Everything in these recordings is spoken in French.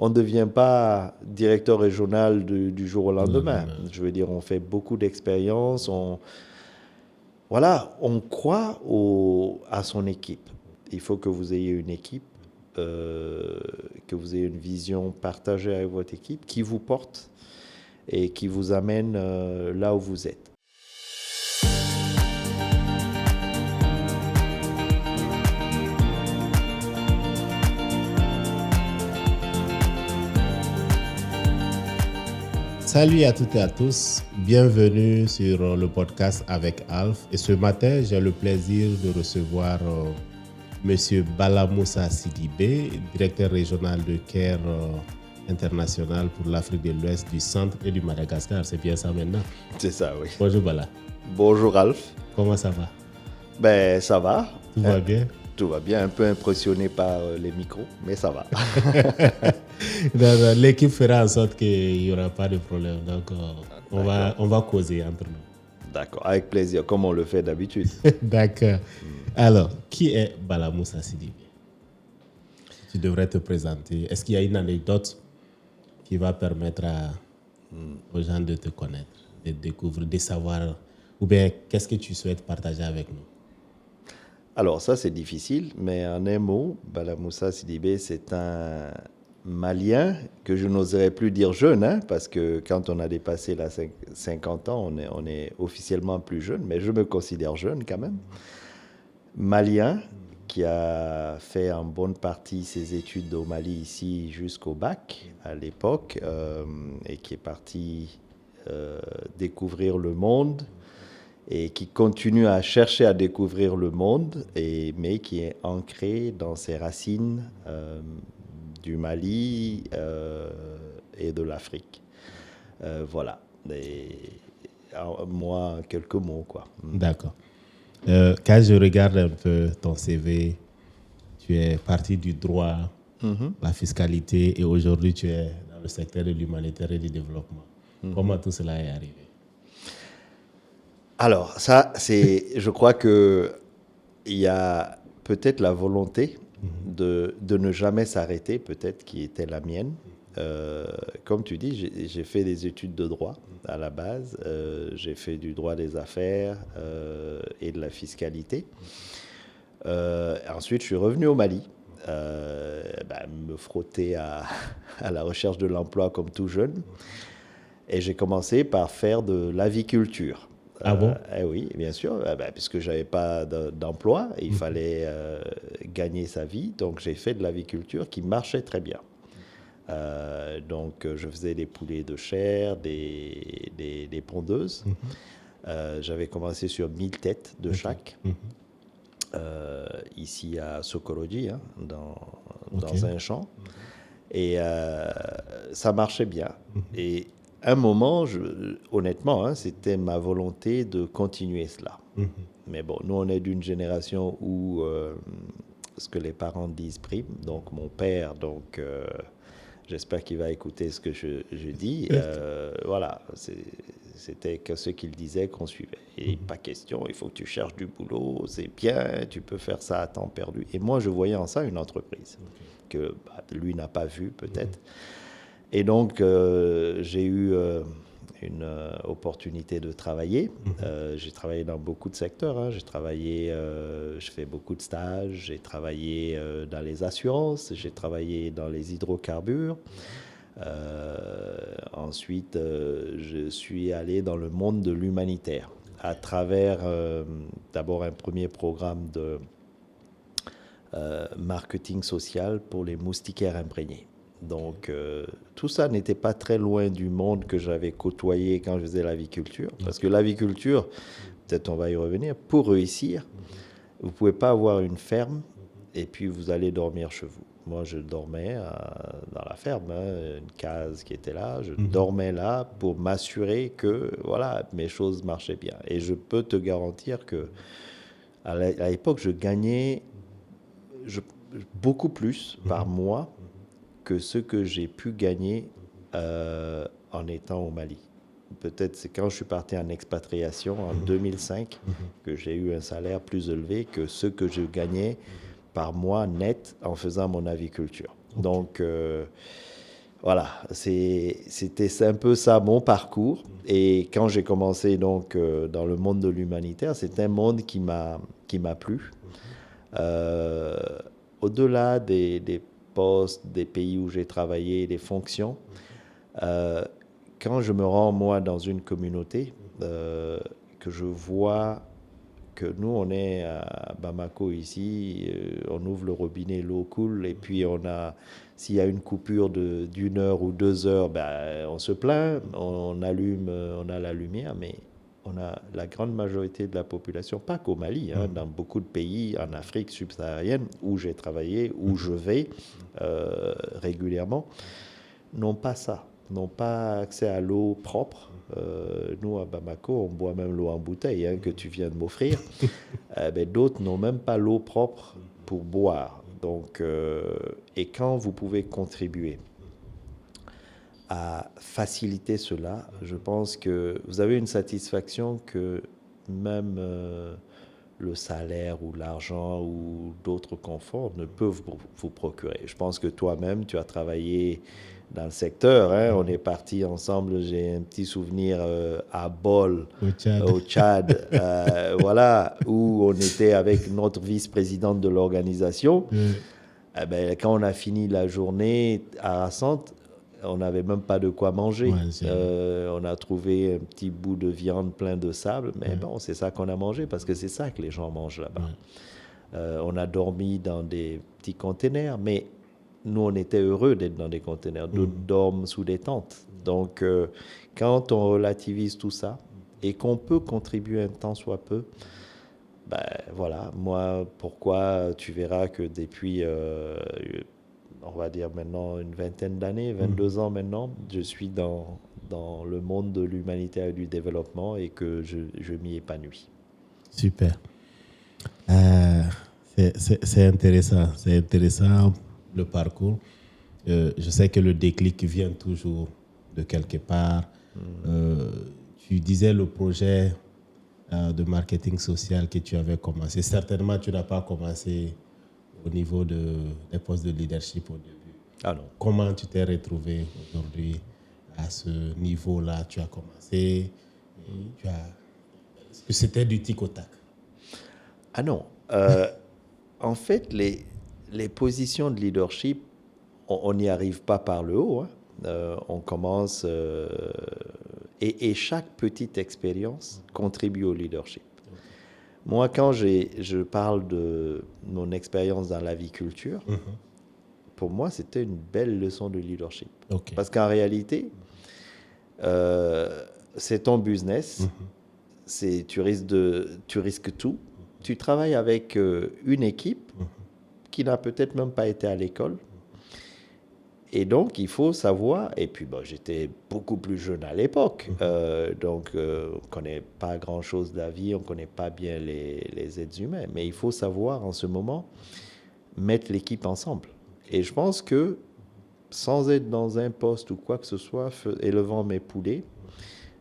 on ne devient pas directeur régional du jour au lendemain. Je veux dire, on fait beaucoup d'expériences, on croit à son équipe. Il faut que vous ayez une équipe, que vous ayez une vision partagée avec votre équipe qui vous porte et qui vous amène là où vous êtes. Salut à toutes et à tous, bienvenue sur le podcast avec Alf. Et ce matin, j'ai le plaisir de recevoir Monsieur Bala Moussa Sidibé, directeur régional de CARE International pour l'Afrique de l'Ouest, du Centre et du Madagascar. C'est bien ça maintenant? C'est ça, oui. Bonjour Bala. Bonjour Alf. Comment ça va? Ben, ça va. Tout va bien? Tout va bien, un peu impressionné par les micros, mais ça va. L'équipe fera en sorte qu'il n'y aura pas de problème. Donc, on va causer entre nous. D'accord, avec plaisir, comme on le fait d'habitude. D'accord. Alors, qui est Bala Moussa Sidibé? Tu devrais te présenter. Est-ce qu'il y a une anecdote qui va permettre aux gens de te connaître, de découvrir, de savoir, ou bien qu'est-ce que tu souhaites partager avec nous? Alors ça c'est difficile, mais en un mot, Bala Moussa Sidibé c'est un Malien que je n'oserais plus dire jeune, parce que quand on a dépassé la 50 ans, on est officiellement plus jeune, mais je me considère jeune quand même. Malien qui a fait en bonne partie ses études au Mali ici jusqu'au bac à l'époque et qui est parti découvrir le monde et qui continue à chercher à découvrir le monde, mais qui est ancré dans ses racines du Mali et de l'Afrique. Voilà. Moi, quelques mots, quoi. D'accord. Quand je regarde un peu ton CV, tu es parti du droit, la fiscalité, et aujourd'hui tu es dans le secteur de l'humanitaire et du développement. Comment tout cela est arrivé? Alors, ça, je crois qu'il y a peut-être la volonté de ne jamais s'arrêter, peut-être, qui était la mienne. Comme tu dis, j'ai fait des études de droit à la base. J'ai fait du droit des affaires et de la fiscalité. Ensuite, je suis revenu au Mali, me frotter à la recherche de l'emploi comme tout jeune. Et j'ai commencé par faire de l'aviculture. Ah bon? Oui, bien sûr, puisque je n'avais pas d'emploi, il fallait gagner sa vie. Donc, j'ai fait de l'aviculture qui marchait très bien. Donc, je faisais des poulets de chair, des pondeuses. J'avais commencé sur 1000 têtes de chaque, ici à Sokorodi, dans un champ. Et ça marchait bien. Et un moment, honnêtement, c'était ma volonté de continuer cela. Mais bon, nous, on est d'une génération où ce que les parents disent prime. Donc, mon père, j'espère qu'il va écouter ce que je dis. Voilà, c'était que ce qu'il disait qu'on suivait. Et pas question, il faut que tu cherches du boulot, c'est bien, tu peux faire ça à temps perdu. Et moi, je voyais en ça une entreprise que lui n'a pas vue, peut-être. Et donc, j'ai eu une opportunité de travailler. J'ai travaillé dans beaucoup de secteurs. Je fais beaucoup de stages. J'ai travaillé dans les assurances. J'ai travaillé dans les hydrocarbures. Ensuite, je suis allé dans le monde de l'humanitaire à travers d'abord un premier programme de marketing social pour les moustiquaires imprégnés. Donc, tout ça n'était pas très loin du monde que j'avais côtoyé quand je faisais l'aviculture. Parce que l'aviculture, peut-être on va y revenir, pour réussir, vous ne pouvez pas avoir une ferme et puis vous allez dormir chez vous. Moi, je dormais dans la ferme, une case qui était là. Je dormais là pour m'assurer que voilà, mes choses marchaient bien. Et je peux te garantir que à l'époque, je gagnais beaucoup plus par mois que ce que j'ai pu gagner en étant au Mali. Peut-être c'est quand je suis parti en expatriation en 2005 que j'ai eu un salaire plus élevé que ce que je gagnais par mois net en faisant mon aviculture. Donc, Voilà, c'était un peu ça mon parcours. Et quand j'ai commencé donc dans le monde de l'humanitaire, c'est un monde qui m'a plu. Euh, Au-delà des postes, des pays où j'ai travaillé, des fonctions, euh, quand je me rends moi dans une communauté, que je vois que nous on est à Bamako ici, on ouvre le robinet, l'eau coule et puis s'il y a une coupure d'une heure ou 2 heures, ben, on se plaint, on allume, on a la lumière, mais on a la grande majorité de la population, pas qu'au Mali, hein, dans beaucoup de pays en Afrique subsaharienne où j'ai travaillé, où je vais régulièrement, n'ont pas ça, n'ont pas accès à l'eau propre. Nous, à Bamako, on boit même l'eau en bouteille que tu viens de m'offrir. Ben, d'autres n'ont même pas l'eau propre pour boire. Donc, et quand vous pouvez contribuer à faciliter cela, je pense que vous avez une satisfaction que même le salaire ou l'argent ou d'autres conforts ne peuvent vous procurer. Je pense que toi-même, tu as travaillé dans le secteur. Hein? On est partis ensemble, j'ai un petit souvenir à Bol, au Tchad, voilà, où on était avec notre vice-présidente de l'organisation. Eh ben, quand on a fini la journée harassante, on n'avait même pas de quoi manger. On a trouvé un petit bout de viande plein de sable, mais bon, c'est ça qu'on a mangé parce que c'est ça que les gens mangent là-bas. On a dormi dans des petits containers, mais nous, on était heureux d'être dans des containers. D'autres dorment sous des tentes. Donc, quand on relativise tout ça et qu'on peut contribuer un tant soit peu, ben voilà, moi, pourquoi tu verras que depuis on va dire maintenant une vingtaine d'années, 22 ans maintenant, je suis dans le monde de l'humanitaire et du développement et que je m'y épanouis. Super. C'est intéressant le parcours. Je sais que le déclic vient toujours de quelque part. Tu disais le projet de marketing social que tu avais commencé. Certainement, tu n'as pas commencé au niveau des postes de leadership au début. Ah non. Comment tu t'es retrouvé aujourd'hui à ce niveau-là? Tu as commencé, est-ce que c'était du tic au tac? Ah non. En fait, les positions de leadership, on n'y arrive pas par le haut. Hein. On commence et chaque petite expérience contribue au leadership. Moi, quand je parle de mon expérience dans l'aviculture, pour moi, c'était une belle leçon de leadership. Parce qu'en réalité, c'est ton business, tu risques tout. Tu travailles avec une équipe qui n'a peut-être même pas été à l'école. Et donc, il faut savoir, et puis j'étais beaucoup plus jeune à l'époque, donc on ne connaît pas grand-chose de la vie, on ne connaît pas bien les êtres humains, mais il faut savoir en ce moment mettre l'équipe ensemble. Et je pense que sans être dans un poste ou quoi que ce soit, élevant mes poulets,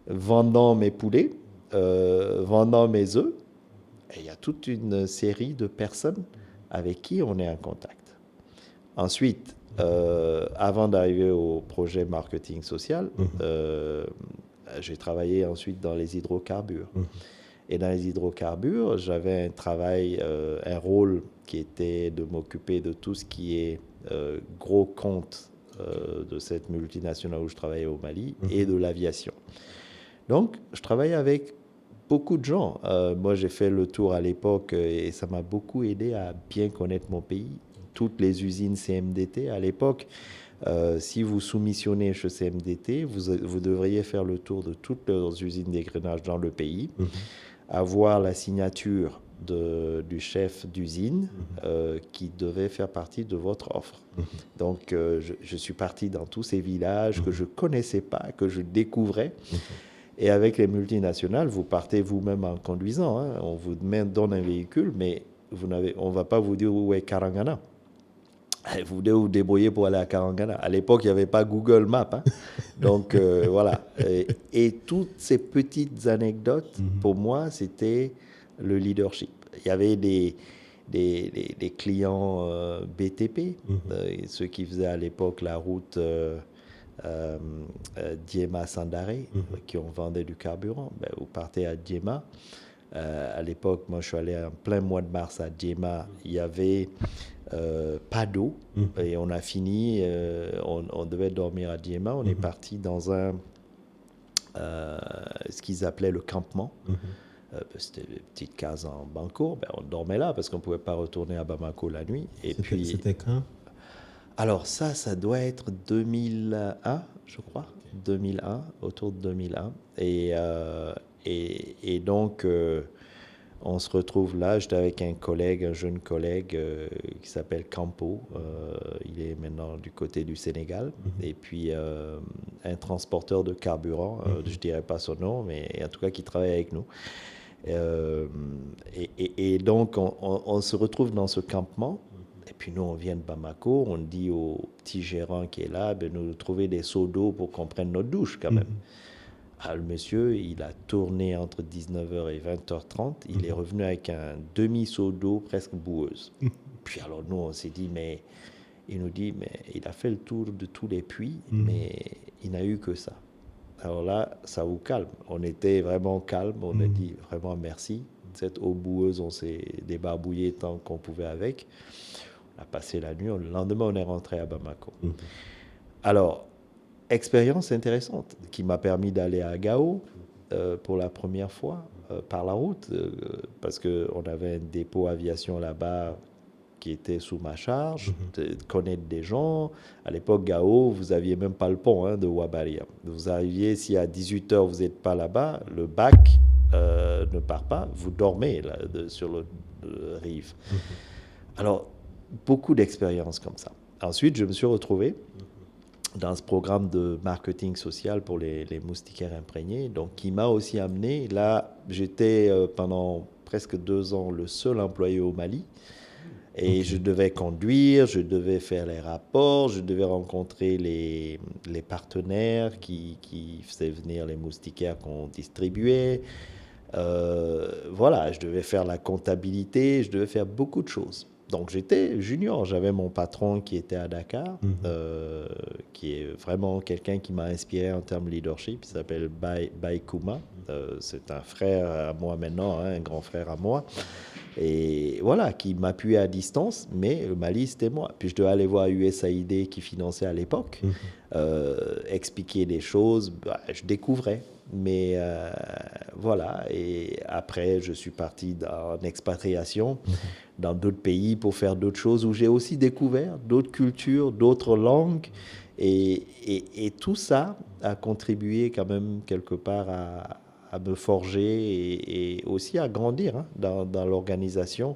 vendant mes poulets, vendant mes œufs, il y a toute une série de personnes avec qui on est en contact. Ensuite, avant d'arriver au projet marketing social, j'ai travaillé ensuite dans les hydrocarbures. Et dans les hydrocarbures, j'avais un travail, un rôle qui était de m'occuper de tout ce qui est gros compte de cette multinationale où je travaillais au Mali et de l'aviation. Donc, je travaillais avec beaucoup de gens. Moi, j'ai fait le tour à l'époque et ça m'a beaucoup aidé à bien connaître mon pays. Toutes les usines CMDT à l'époque, si vous soumissionnez chez CMDT, vous devriez faire le tour de toutes leurs usines d'égrenage dans le pays, avoir la signature du chef d'usine qui devait faire partie de votre offre. Donc, je suis parti dans tous ces villages que je ne connaissais pas, que je découvrais. Et avec les multinationales, vous partez vous-même en conduisant. Hein. On vous donne un véhicule, mais on ne va pas vous dire où est Karangana. Vous devez vous débrouiller pour aller à Karangana. À l'époque, il n'y avait pas Google Maps. Hein. Donc, voilà. Et toutes ces petites anecdotes, pour moi, c'était le leadership. Il y avait des clients BTP, ceux qui faisaient à l'époque la route Diema Sandaré, qui ont vendu du carburant. Ben, vous partez à Diema. À l'époque, moi, je suis allé en plein mois de mars à Diema. Il y avait pas d'eau et on a fini. On devait dormir à Diema. On est parti dans ce qu'ils appelaient le campement. C'était une petite case en banco. Ben, on dormait là parce qu'on ne pouvait pas retourner à Bamako la nuit. Et puis, c'était quand? Alors ça doit être 2001, je crois. 2001, autour de 2001. Et donc, on se retrouve là. J'étais avec un collègue, un jeune collègue qui s'appelle Campo. Il est maintenant du côté du Sénégal. Et puis, un transporteur de carburant. Je ne dirais pas son nom, mais en tout cas qui travaille avec nous. Et donc, on se retrouve dans ce campement. Et puis nous, on vient de Bamako, on dit au petit gérant qui est là, ben, nous trouver des seaux d'eau pour qu'on prenne notre douche quand même. Ah, le monsieur, il a tourné entre 19h et 20h30, il est revenu avec un demi-seau d'eau presque boueuse. Puis alors nous, on s'est dit, mais il nous dit, mais il a fait le tour de tous les puits, mais il n'a eu que ça. Alors là, ça vous calme. On était vraiment calme, on a dit vraiment merci. Cette eau boueuse, on s'est débarbouillé tant qu'on pouvait avec. On a passé la nuit. Le lendemain, on est rentré à Bamako. Alors, expérience intéressante qui m'a permis d'aller à Gao pour la première fois par la route parce qu'on avait un dépôt aviation là-bas qui était sous ma charge, de connaître des gens. À l'époque, Gao, vous n'aviez même pas le pont de Ouabaria. Vous arriviez, si à 18h, vous n'êtes pas là-bas, le bac ne part pas, vous dormez là, sur le rive. Alors, beaucoup d'expériences comme ça. Ensuite, je me suis retrouvé dans ce programme de marketing social pour les moustiquaires imprégnés, donc qui m'a aussi amené. Là, j'étais pendant presque 2 ans le seul employé au Mali. Et je devais conduire, je devais faire les rapports, je devais rencontrer les partenaires qui faisaient venir les moustiquaires qu'on distribuait. Voilà, je devais faire la comptabilité, je devais faire beaucoup de choses. Donc j'étais junior, j'avais mon patron qui était à Dakar, qui est vraiment quelqu'un qui m'a inspiré en termes de leadership, il s'appelle Baye Kouma, c'est un frère à moi maintenant, un grand frère à moi, et voilà, qui m'appuyait à distance, mais le Mali c'était moi. Puis je devais aller voir USAID qui finançait à l'époque, expliquer des choses, je découvrais. Mais voilà, et après, je suis parti en expatriation dans d'autres pays pour faire d'autres choses où j'ai aussi découvert d'autres cultures, d'autres langues. Et tout ça a contribué quand même quelque part à me forger et aussi à grandir dans l'organisation.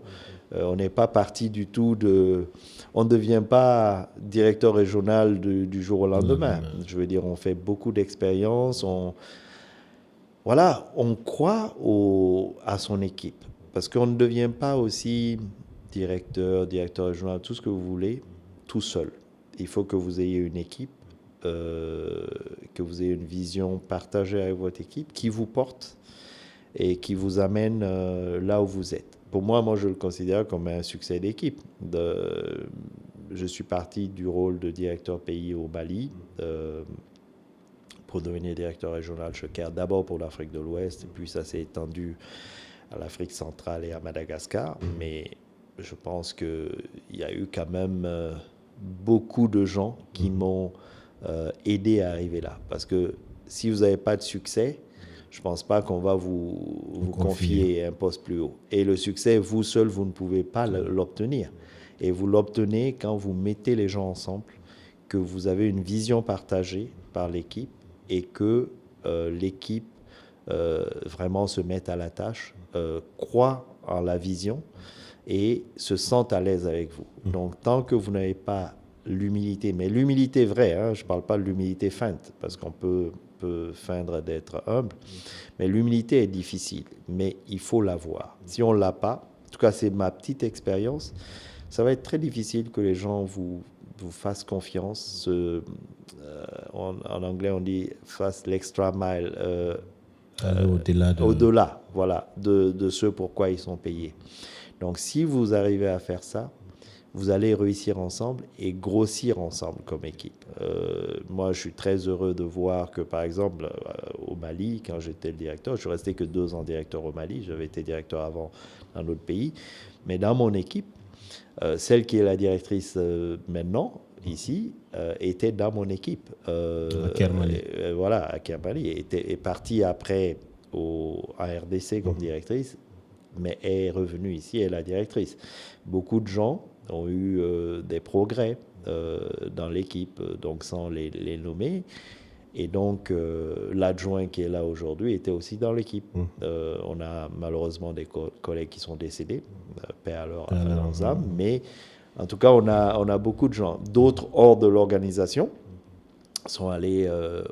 On n'est pas parti du tout de... On ne devient pas directeur régional du jour au lendemain. Je veux dire, on fait beaucoup d'expériences, voilà, on croit à son équipe. Parce qu'on ne devient pas aussi directeur régional, tout ce que vous voulez, tout seul. Il faut que vous ayez une équipe, que vous ayez une vision partagée avec votre équipe, qui vous porte et qui vous amène là où vous êtes. Pour moi, je le considère comme un succès d'équipe. Je suis parti du rôle de directeur pays au Mali, pour devenir directeur régional Choker, d'abord pour l'Afrique de l'Ouest, et puis ça s'est étendu à l'Afrique centrale et à Madagascar. Mais je pense qu'il y a eu quand même beaucoup de gens qui m'ont aidé à arriver là. Parce que si vous n'avez pas de succès, je ne pense pas qu'on va vous confier un poste plus haut. Et le succès, vous seul, vous ne pouvez pas l'obtenir. Et vous l'obtenez quand vous mettez les gens ensemble, que vous avez une vision partagée par l'équipe, et que l'équipe vraiment se mette à la tâche, croit en la vision et se sente à l'aise avec vous. Donc, tant que vous n'avez pas l'humilité, mais l'humilité vraie, je ne parle pas de l'humilité feinte, parce qu'on peut feindre d'être humble, mais l'humilité est difficile, mais il faut l'avoir. Si on ne l'a pas, en tout cas c'est ma petite expérience, ça va être très difficile que les gens vous fassent confiance. En anglais, on dit « fasse l'extra mile ». Au-delà, voilà, de ce pourquoi ils sont payés. Donc, si vous arrivez à faire ça, vous allez réussir ensemble et grossir ensemble comme équipe. Moi, je suis très heureux de voir que, par exemple, au Mali, quand j'étais le directeur, je suis resté que 2 ans directeur au Mali, j'avais été directeur avant dans d'autres pays, mais dans mon équipe, celle qui est la directrice maintenant, ici, était dans mon équipe. À Kermali. Voilà, à Kermali. Est partie après à RDC comme directrice, mais est revenue ici, elle est la directrice. Beaucoup de gens ont eu des progrès dans l'équipe, donc sans les nommer. Et donc, l'adjoint qui est là aujourd'hui était aussi dans l'équipe. On a malheureusement des collègues qui sont décédés, paix à leurs âmes, mais en tout cas, on a beaucoup de gens. D'autres hors de l'organisation sont allés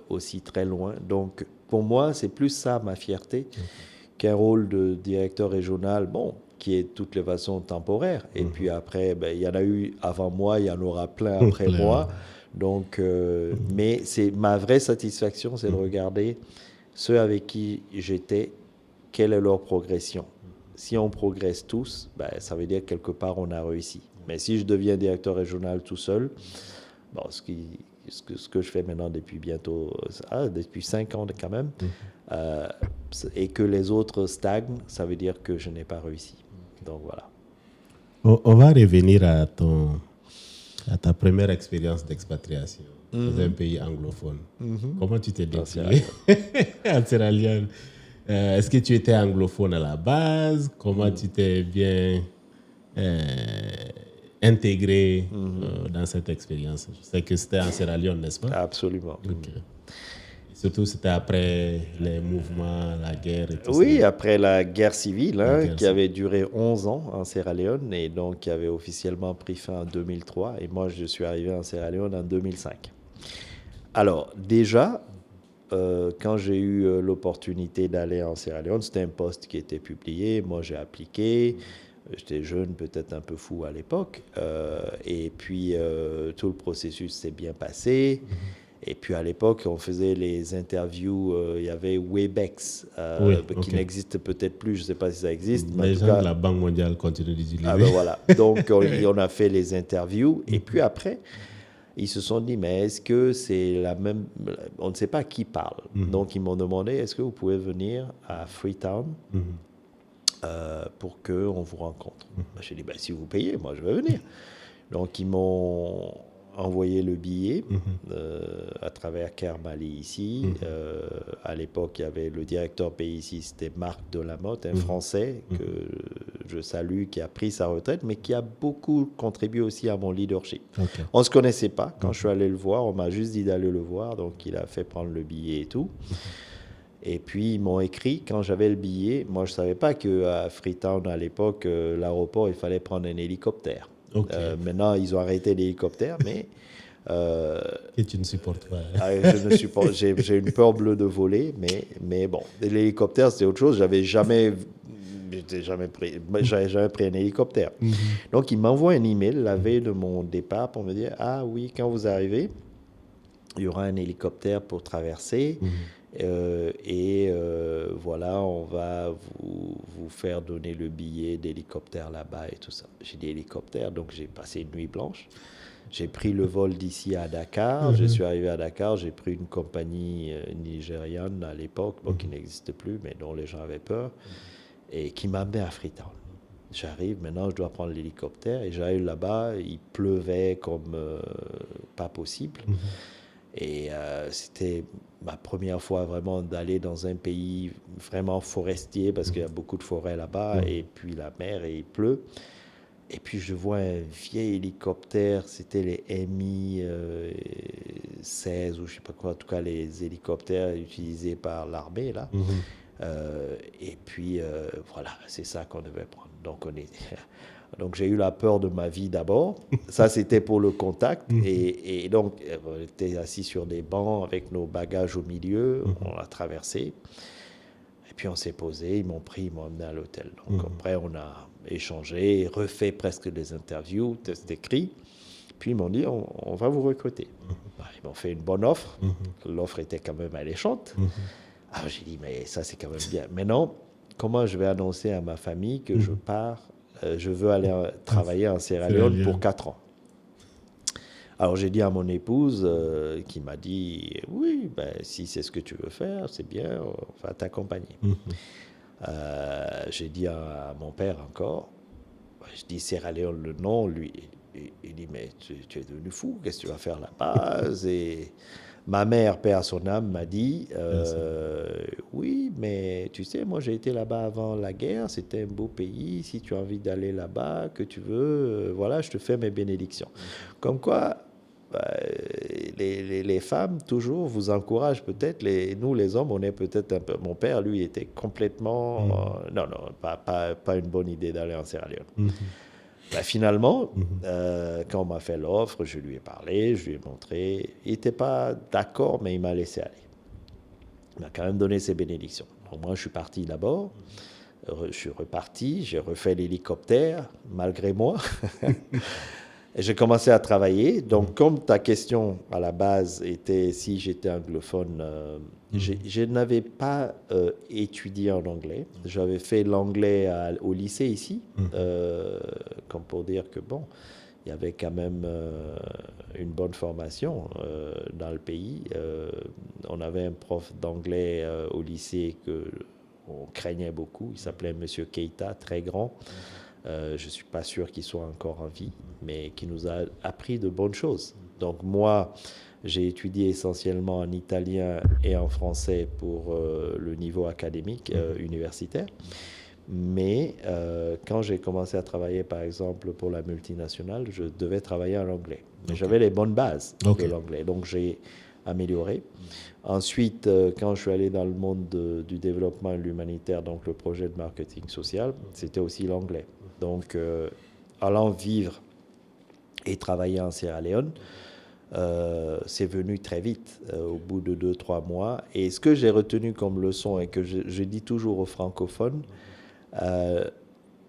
aussi très loin. Donc, pour moi, c'est plus ça ma fierté qu'un rôle de directeur régional, bon, qui est de toutes les façons temporaire. Et puis après, il y en a eu avant moi, il y en aura plein après moi. Donc, mais c'est ma vraie satisfaction, c'est de regarder ceux avec qui j'étais, quelle est leur progression. Si on progresse tous, ça veut dire que quelque part on a réussi. Mais si je deviens directeur régional tout seul, bon, ce que je fais maintenant depuis depuis 5 ans quand même, et que les autres stagnent, ça veut dire que je n'ai pas réussi. Donc voilà. On va revenir à ta première expérience d'expatriation dans un pays anglophone. Comment tu t'es débrouillé en Sierra Leone? Est-ce que tu étais anglophone à la base? Comment tu t'es bien intégré dans cette expérience? Je sais que c'était en Sierra Leone, n'est-ce pas? Absolument. Okay. Surtout, c'était après les mouvements, la guerre et tout ça. Oui, après la guerre civile, qui avait duré 11 ans en Sierra Leone et donc qui avait officiellement pris fin en 2003. Et moi, je suis arrivé en Sierra Leone en 2005. Alors, déjà, quand j'ai eu l'opportunité d'aller en Sierra Leone, c'était un poste qui était publié. Moi, j'ai appliqué. J'étais jeune, peut-être un peu fou à l'époque. Et puis, tout le processus s'est bien passé. Et puis à l'époque, on faisait les interviews, il y avait Webex, qui n'existe peut-être plus, je ne sais pas si ça existe. Les gens de la Banque mondiale continuent d'utiliser. Voilà. Donc on a fait les interviews. Et puis après, ils se sont dit, mais est-ce que c'est la même... On ne sait pas qui parle. Donc ils m'ont demandé, est-ce que vous pouvez venir à Freetown pour qu'on vous rencontre? J'ai dit, si vous payez, moi je vais venir. Donc ils m'ont envoyé le billet à travers Kermali ici. À l'époque, il y avait le directeur pays ici, c'était Marc Delamotte, un Français que je salue, qui a pris sa retraite, mais qui a beaucoup contribué aussi à mon leadership. On ne se connaissait pas. Quand je suis allé le voir, on m'a juste dit d'aller le voir, donc il a fait prendre le billet et tout. Et puis, ils m'ont écrit, quand j'avais le billet, moi, je ne savais pas qu'à Freetown, à l'époque, l'aéroport, il fallait prendre un hélicoptère. Maintenant, ils ont arrêté l'hélicoptère, mais... que tu ne supportes pas. Je ne supporte, j'ai une peur bleue de voler, mais bon, l'hélicoptère, c'est autre chose. J'avais jamais pris un hélicoptère. Donc, ils m'envoient un email la veille de mon départ pour me dire, ah oui, quand vous arrivez, il y aura un hélicoptère pour traverser. Voilà, on va vous faire donner le billet d'hélicoptère là-bas et tout ça. J'ai dit hélicoptère, donc j'ai passé une nuit blanche. J'ai pris le vol d'ici à Dakar. Je suis arrivé à Dakar, j'ai pris une compagnie nigériane à l'époque, qui n'existe plus, mais dont les gens avaient peur, et qui m'a amené à Freetown. J'arrive, maintenant je dois prendre l'hélicoptère, et j'arrive là-bas, il pleuvait comme pas possible. Et c'était ma première fois vraiment d'aller dans un pays vraiment forestier, parce qu'il y a beaucoup de forêts là-bas, et puis la mer, et il pleut. Et puis je vois un vieil hélicoptère, c'était les Mi-16 ou je ne sais pas quoi, en tout cas les hélicoptères utilisés par l'armée là. Et puis voilà, c'est ça qu'on devait prendre. Donc j'ai eu la peur de ma vie d'abord. Ça, c'était pour le contact. Et donc, on était assis sur des bancs avec nos bagages au milieu. On a traversé. Et puis, on s'est posé. Ils m'ont pris, ils m'ont emmené à l'hôtel. Donc, après, on a échangé, refait presque des interviews, tests écrits. Puis, ils m'ont dit, on va vous recruter. Ils m'ont fait une bonne offre. L'offre était quand même alléchante. Alors, j'ai dit, mais ça, c'est quand même bien. Maintenant, comment je vais annoncer à ma famille que je pars je veux aller travailler en Sierra Leone pour 4 ans. Alors j'ai dit à mon épouse, qui m'a dit, oui, ben, si c'est ce que tu veux faire, c'est bien, on va t'accompagner. J'ai dit à mon père encore, je dis Sierra Leone le nom, lui, il dit, mais tu es devenu fou, qu'est-ce que tu vas faire là-bas? Et ma mère, paix à son âme, m'a dit, oui, mais tu sais, moi j'ai été là-bas avant la guerre, c'était un beau pays, si tu as envie d'aller là-bas, que tu veux, voilà, je te fais mes bénédictions. Comme quoi, les femmes, toujours, vous encouragent peut-être, nous les hommes, on est peut-être un peu... Mon père, lui, était complètement... non, pas une bonne idée d'aller en Sierra Leone. Finalement, quand on m'a fait l'offre, je lui ai parlé, je lui ai montré. Il n'était pas d'accord, mais il m'a laissé aller. Il m'a quand même donné ses bénédictions. Donc moi, je suis parti d'abord. Je suis reparti, j'ai refait l'hélicoptère, malgré moi. Et j'ai commencé à travailler. Donc, comme ta question à la base était si j'étais anglophone, je n'avais pas étudié en anglais. J'avais fait l'anglais au lycée ici, comme pour dire que bon, il y avait quand même une bonne formation dans le pays. On avait un prof d'anglais au lycée qu'on craignait beaucoup. Il s'appelait Monsieur Keita, très grand. Je ne suis pas sûr qu'il soit encore en vie, mais qui nous a appris de bonnes choses. Donc moi, j'ai étudié essentiellement en italien et en français pour le niveau académique universitaire. Mais quand j'ai commencé à travailler, par exemple, pour la multinationale, je devais travailler en anglais. Okay. J'avais les bonnes bases de l'anglais, donc j'ai amélioré. Ensuite, quand je suis allé dans le monde du développement et de l'humanitaire, donc le projet de marketing social, c'était aussi l'anglais. Donc, allant vivre et travailler en Sierra Leone, c'est venu très vite, au bout de 2-3 mois. Et ce que j'ai retenu comme leçon et que je dis toujours aux francophones,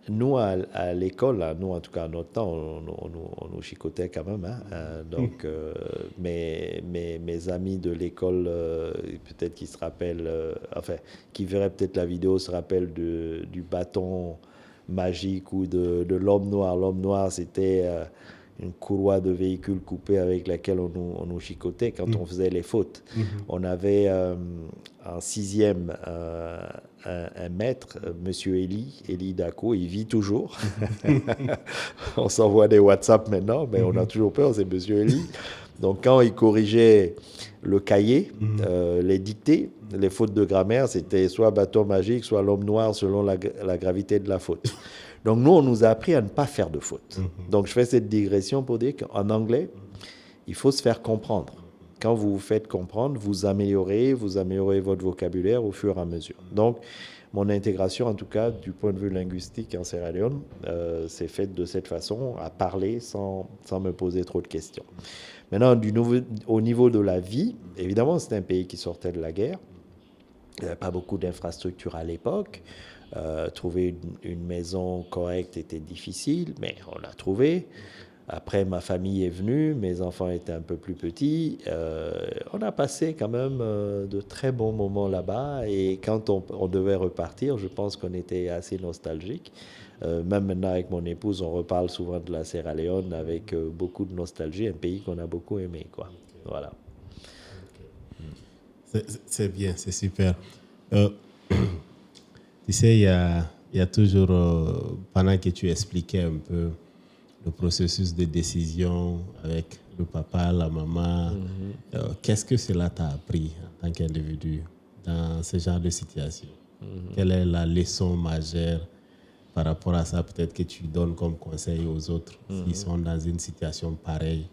nous, à l'école, nous, en tout cas, à notre temps, on nous chicotait quand même. Donc, mes amis de l'école, peut-être qui se rappellent, enfin, qui verraient peut-être la vidéo, se rappellent du bâton magique ou de l'homme noir. L'homme noir, c'était une courroie de véhicule coupée avec laquelle on nous chicotait quand on faisait les fautes. On avait en 6e un maître, Monsieur Eli Dako, il vit toujours. On s'envoie des WhatsApp maintenant, mais on a toujours peur, c'est Monsieur Eli. Donc quand il corrigeait le cahier, les dictées, les fautes de grammaire, c'était soit bâton magique, soit l'homme noir selon la gravité de la faute. Donc nous, on nous a appris à ne pas faire de fautes. Donc je fais cette digression pour dire qu'en anglais, il faut se faire comprendre. Quand vous vous faites comprendre, vous améliorez votre vocabulaire au fur et à mesure. Donc, mon intégration, en tout cas, du point de vue linguistique en Sierra Leone, s'est faite de cette façon, à parler sans me poser trop de questions. Maintenant, au niveau de la vie, évidemment, c'est un pays qui sortait de la guerre. Il n'y avait pas beaucoup d'infrastructures à l'époque. Trouver une maison correcte était difficile, mais on l'a trouvé. Après, ma famille est venue, mes enfants étaient un peu plus petits. On a passé quand même de très bons moments là-bas. Et quand on devait repartir, je pense qu'on était assez nostalgique. Même maintenant, avec mon épouse, on reparle souvent de la Sierra Leone avec beaucoup de nostalgie, un pays qu'on a beaucoup aimé, quoi. Voilà. C'est bien, c'est super. Tu sais, il y a toujours, pendant que tu expliquais un peu le processus de décision avec le papa, la maman, qu'est-ce que cela t'a appris en tant qu'individu dans ce genre de situation? Quelle est la leçon majeure par rapport à ça, peut-être que tu donnes comme conseil aux autres s'ils sont dans une situation pareille?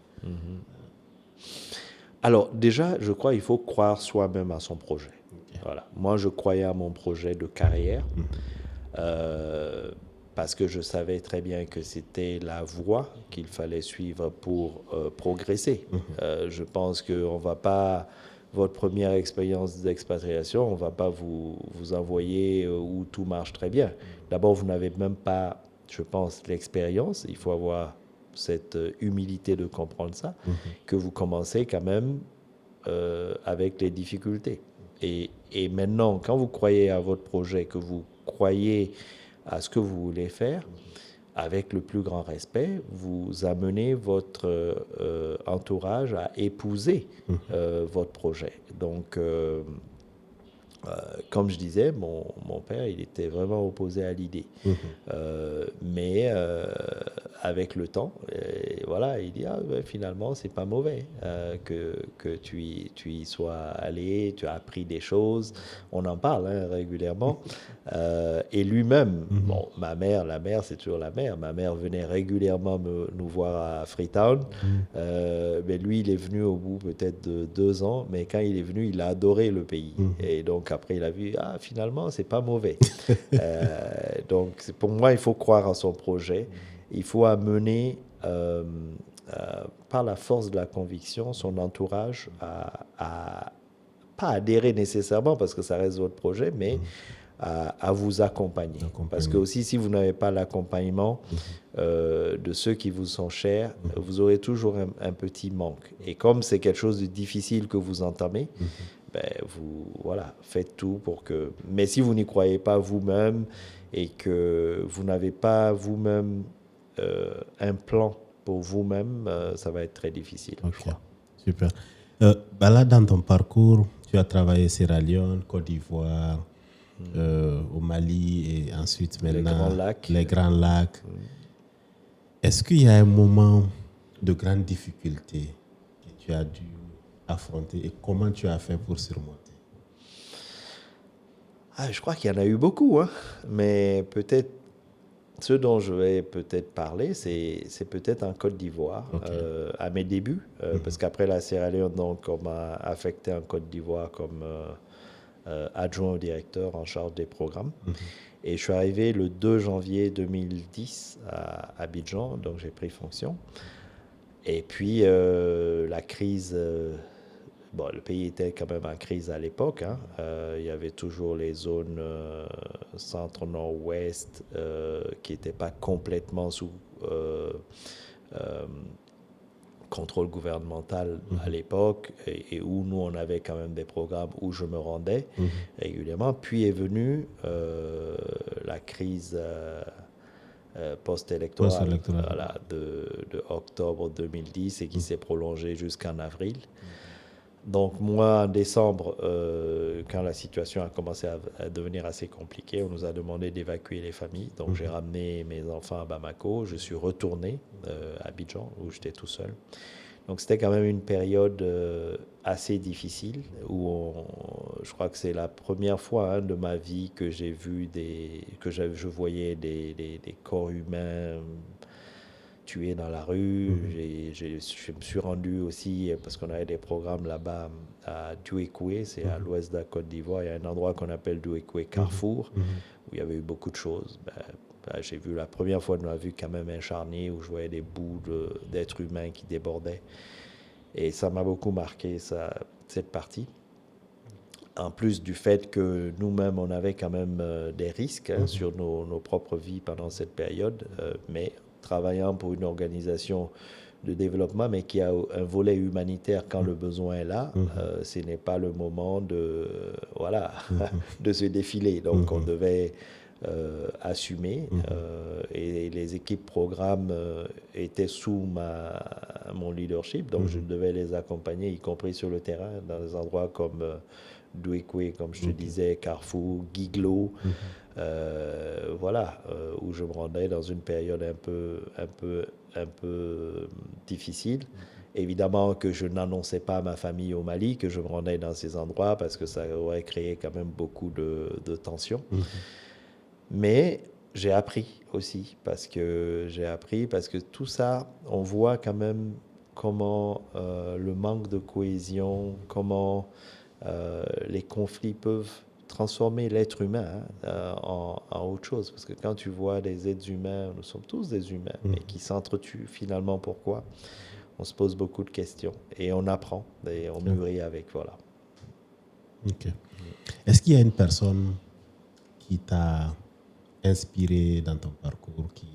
Alors déjà, je crois qu'il faut croire soi-même à son projet. Voilà. Moi, je croyais à mon projet de carrière parce que je savais très bien que c'était la voie qu'il fallait suivre pour progresser. Je pense qu'on va pas... Votre première expérience d'expatriation, on ne va pas vous envoyer où tout marche très bien. D'abord, vous n'avez même pas, je pense, l'expérience. Il faut avoir cette humilité de comprendre ça, que vous commencez quand même avec les difficultés. Et maintenant, quand vous croyez à votre projet, que vous croyez à ce que vous voulez faire, avec le plus grand respect, vous amenez votre entourage à épouser votre projet. Donc, comme je disais, mon père, il était vraiment opposé à l'idée. Mais avec le temps, voilà, il dit, finalement, c'est pas mauvais que tu y sois allé, tu as appris des choses. On en parle régulièrement. Et lui-même, bon, la mère, c'est toujours la mère. Ma mère venait régulièrement nous voir à Freetown. Mais lui, il est venu au bout peut-être de 2 ans, mais quand il est venu, il a adoré le pays. Et donc après, il a vu, finalement, c'est pas mauvais. Donc pour moi, il faut croire en son projet. Il faut amener, par la force de la conviction, son entourage à pas adhérer nécessairement, parce que ça reste votre projet, mais à vous accompagner. Parce que aussi, si vous n'avez pas l'accompagnement de ceux qui vous sont chers, vous aurez toujours un petit manque. Et comme c'est quelque chose de difficile que vous entamez, voilà, faites tout pour que... Mais si vous n'y croyez pas vous-même et que vous n'avez pas vous-même un plan pour vous-même, ça va être très difficile, je crois. Super. Là, dans ton parcours, tu as travaillé Sierra Leone, Côte d'Ivoire, au Mali et ensuite maintenant les Grands Lacs. Est-ce qu'il y a un moment de grande difficulté que tu as dû affronter et comment tu as fait pour surmonter? Je crois qu'il y en a eu beaucoup, mais peut-être ce dont je vais peut-être parler, c'est peut-être en Côte d'Ivoire, à mes débuts, parce qu'après la Sierra Leone, donc, on m'a affecté en Côte d'Ivoire comme adjoint au directeur en charge des programmes. Et je suis arrivé le 2 janvier 2010 à Abidjan, donc j'ai pris fonction. Et puis la crise, le pays était quand même en crise à l'époque. Il y avait toujours les zones centre-nord-ouest qui n'étaient pas complètement sous contrôle gouvernemental à l'époque et où nous, on avait quand même des programmes où je me rendais régulièrement. Puis est venue la crise post-électorale de octobre 2010 et qui s'est prolongée jusqu'en avril. Donc moi, en décembre, quand la situation a commencé à devenir assez compliquée, on nous a demandé d'évacuer les familles. Donc j'ai ramené mes enfants à Bamako. Je suis retourné à Abidjan, où j'étais tout seul. Donc c'était quand même une période assez difficile, où je crois que c'est la première fois de ma vie que j'ai vu je voyais des corps humains tués dans la rue. Je me suis rendu aussi, parce qu'on avait des programmes là-bas à Douékoué, c'est à l'ouest de la Côte d'Ivoire. Il y a un endroit qu'on appelle Douékoué Carrefour, où il y avait eu beaucoup de choses. J'ai vu la première fois de ma vie quand même un charnier où je voyais des bouts d'êtres humains qui débordaient. Et ça m'a beaucoup marqué, cette partie. En plus du fait que nous-mêmes, on avait quand même des risques sur nos propres vies pendant cette période, mais travaillant pour une organisation de développement, mais qui a un volet humanitaire quand le besoin est là, ce n'est pas le moment de se défiler. Donc, on devait assumer et les équipes programmes étaient sous mon leadership, donc je devais les accompagner, y compris sur le terrain, dans des endroits comme Douékoué, comme je te disais, Carrefour, Guiglo, où je me rendais dans une période un peu difficile. Évidemment que je n'annonçais pas à ma famille au Mali que je me rendais dans ces endroits parce que ça aurait créé quand même beaucoup de tensions. Mais j'ai appris aussi, parce que tout ça, on voit quand même comment le manque de cohésion, comment les conflits peuvent transformer l'être humain en autre chose. Parce que quand tu vois des êtres humains, nous sommes tous des humains, mais qui s'entretuent finalement, pourquoi? On se pose beaucoup de questions et on apprend et on mûrit avec, voilà. Ok. Est-ce qu'il y a une personne qui t'a inspiré dans ton parcours, qui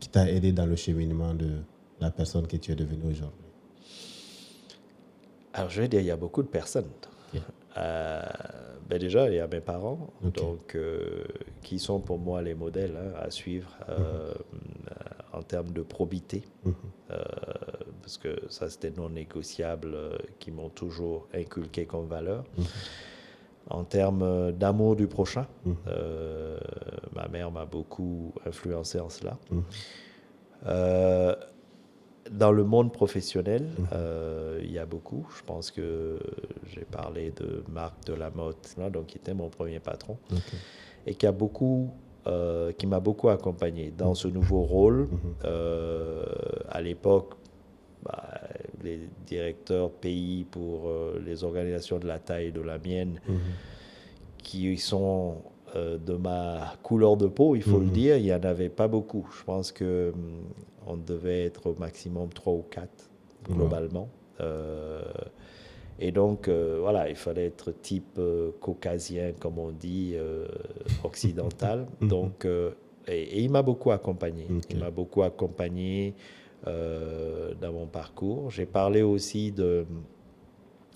t'a aidé dans le cheminement de la personne que tu es devenue aujourd'hui? Alors, je vais dire, il y a beaucoup de personnes. Déjà, il y a mes parents, donc, qui sont pour moi les modèles à suivre en termes de probité, parce que ça, c'était non négociable, qui m'ont toujours inculqué comme valeur. En termes d'amour du prochain, ma mère m'a beaucoup influencé en cela. Dans le monde professionnel, il y a beaucoup. Je pense que j'ai parlé de Marc Delamotte, donc, qui était mon premier patron, et qui m'a beaucoup accompagné dans ce nouveau rôle. À l'époque, les directeurs pays pour les organisations de la taille de la mienne, qui sont de ma couleur de peau, il faut le dire, il n'y en avait pas beaucoup. Je pense qu'on devait être au maximum 3 ou 4 globalement. Et donc, voilà, il fallait être type caucasien, comme on dit, occidental. Donc, et il m'a beaucoup accompagné. Il m'a beaucoup accompagné dans mon parcours. J'ai parlé aussi de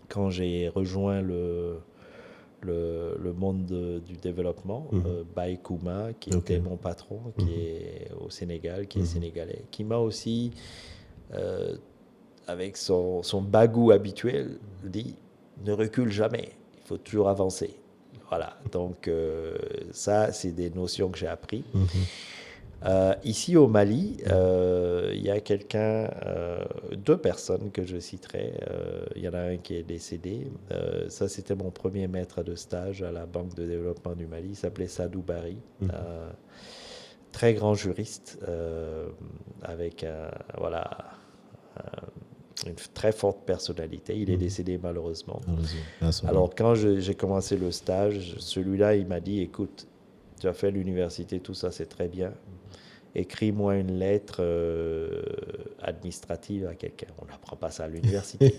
quand j'ai rejoint le monde du développement, Baye Kouma, qui était mon patron, qui est au Sénégal, qui est sénégalais, qui m'a aussi, avec son bagou habituel, dit « Ne recule jamais, il faut toujours avancer ». Voilà, donc ça, c'est des notions que j'ai apprises. Ici au Mali, il y a deux personnes que je citerai. Il y en a un qui est décédé. Ça, c'était mon premier maître de stage à la Banque de développement du Mali. Il s'appelait Sadou Bari. Très grand juriste, avec une très forte personnalité. Il est décédé malheureusement. Alors, quand j'ai commencé le stage, celui-là, il m'a dit « Écoute, tu as fait l'université, tout ça, c'est très bien. Écris-moi une lettre administrative à quelqu'un. » On n'apprend pas ça à l'université.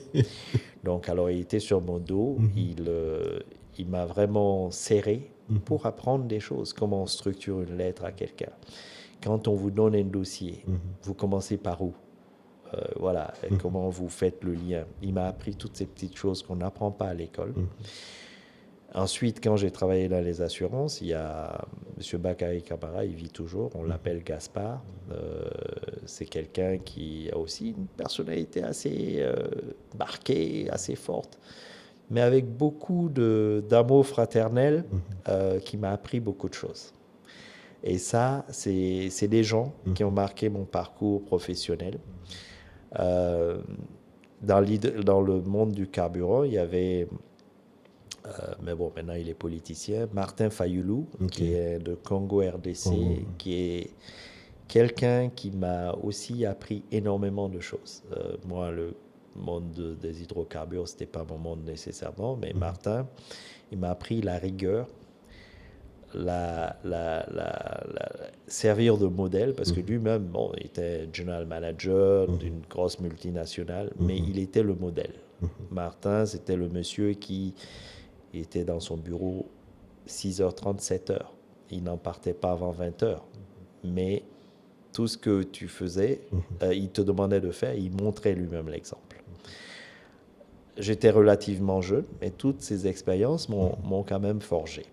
Donc, alors, il était sur mon dos. Il m'a vraiment serré pour apprendre des choses. Comment on structure une lettre à quelqu'un. Quand on vous donne un dossier, vous commencez par où? Voilà, comment vous faites le lien. Il m'a appris toutes ces petites choses qu'on n'apprend pas à l'école. Ensuite, quand j'ai travaillé dans les assurances, il y a M. Bakary Camara, il vit toujours, on l'appelle Gaspard. C'est quelqu'un qui a aussi une personnalité assez marquée, assez forte, mais avec beaucoup d'amour fraternel, qui m'a appris beaucoup de choses. Et ça, c'est des gens qui ont marqué mon parcours professionnel. Dans le monde du carburant, il y avait... mais bon, maintenant il est politicien, Martin Fayoulou, qui est de Congo RDC, qui est quelqu'un qui m'a aussi appris énormément de choses. Moi, le monde des hydrocarbures, ce n'était pas mon monde nécessairement, mais Martin, il m'a appris la rigueur, servir de modèle, parce que lui-même, bon, il était general manager d'une grosse multinationale, mais il était le modèle. Martin, c'était le monsieur qui... Il était dans son bureau 6h30, 7h. Il n'en partait pas avant 20h. Mais tout ce que tu faisais, il te demandait de faire, il montrait lui-même l'exemple. J'étais relativement jeune, mais toutes ces expériences m'ont quand même forgé.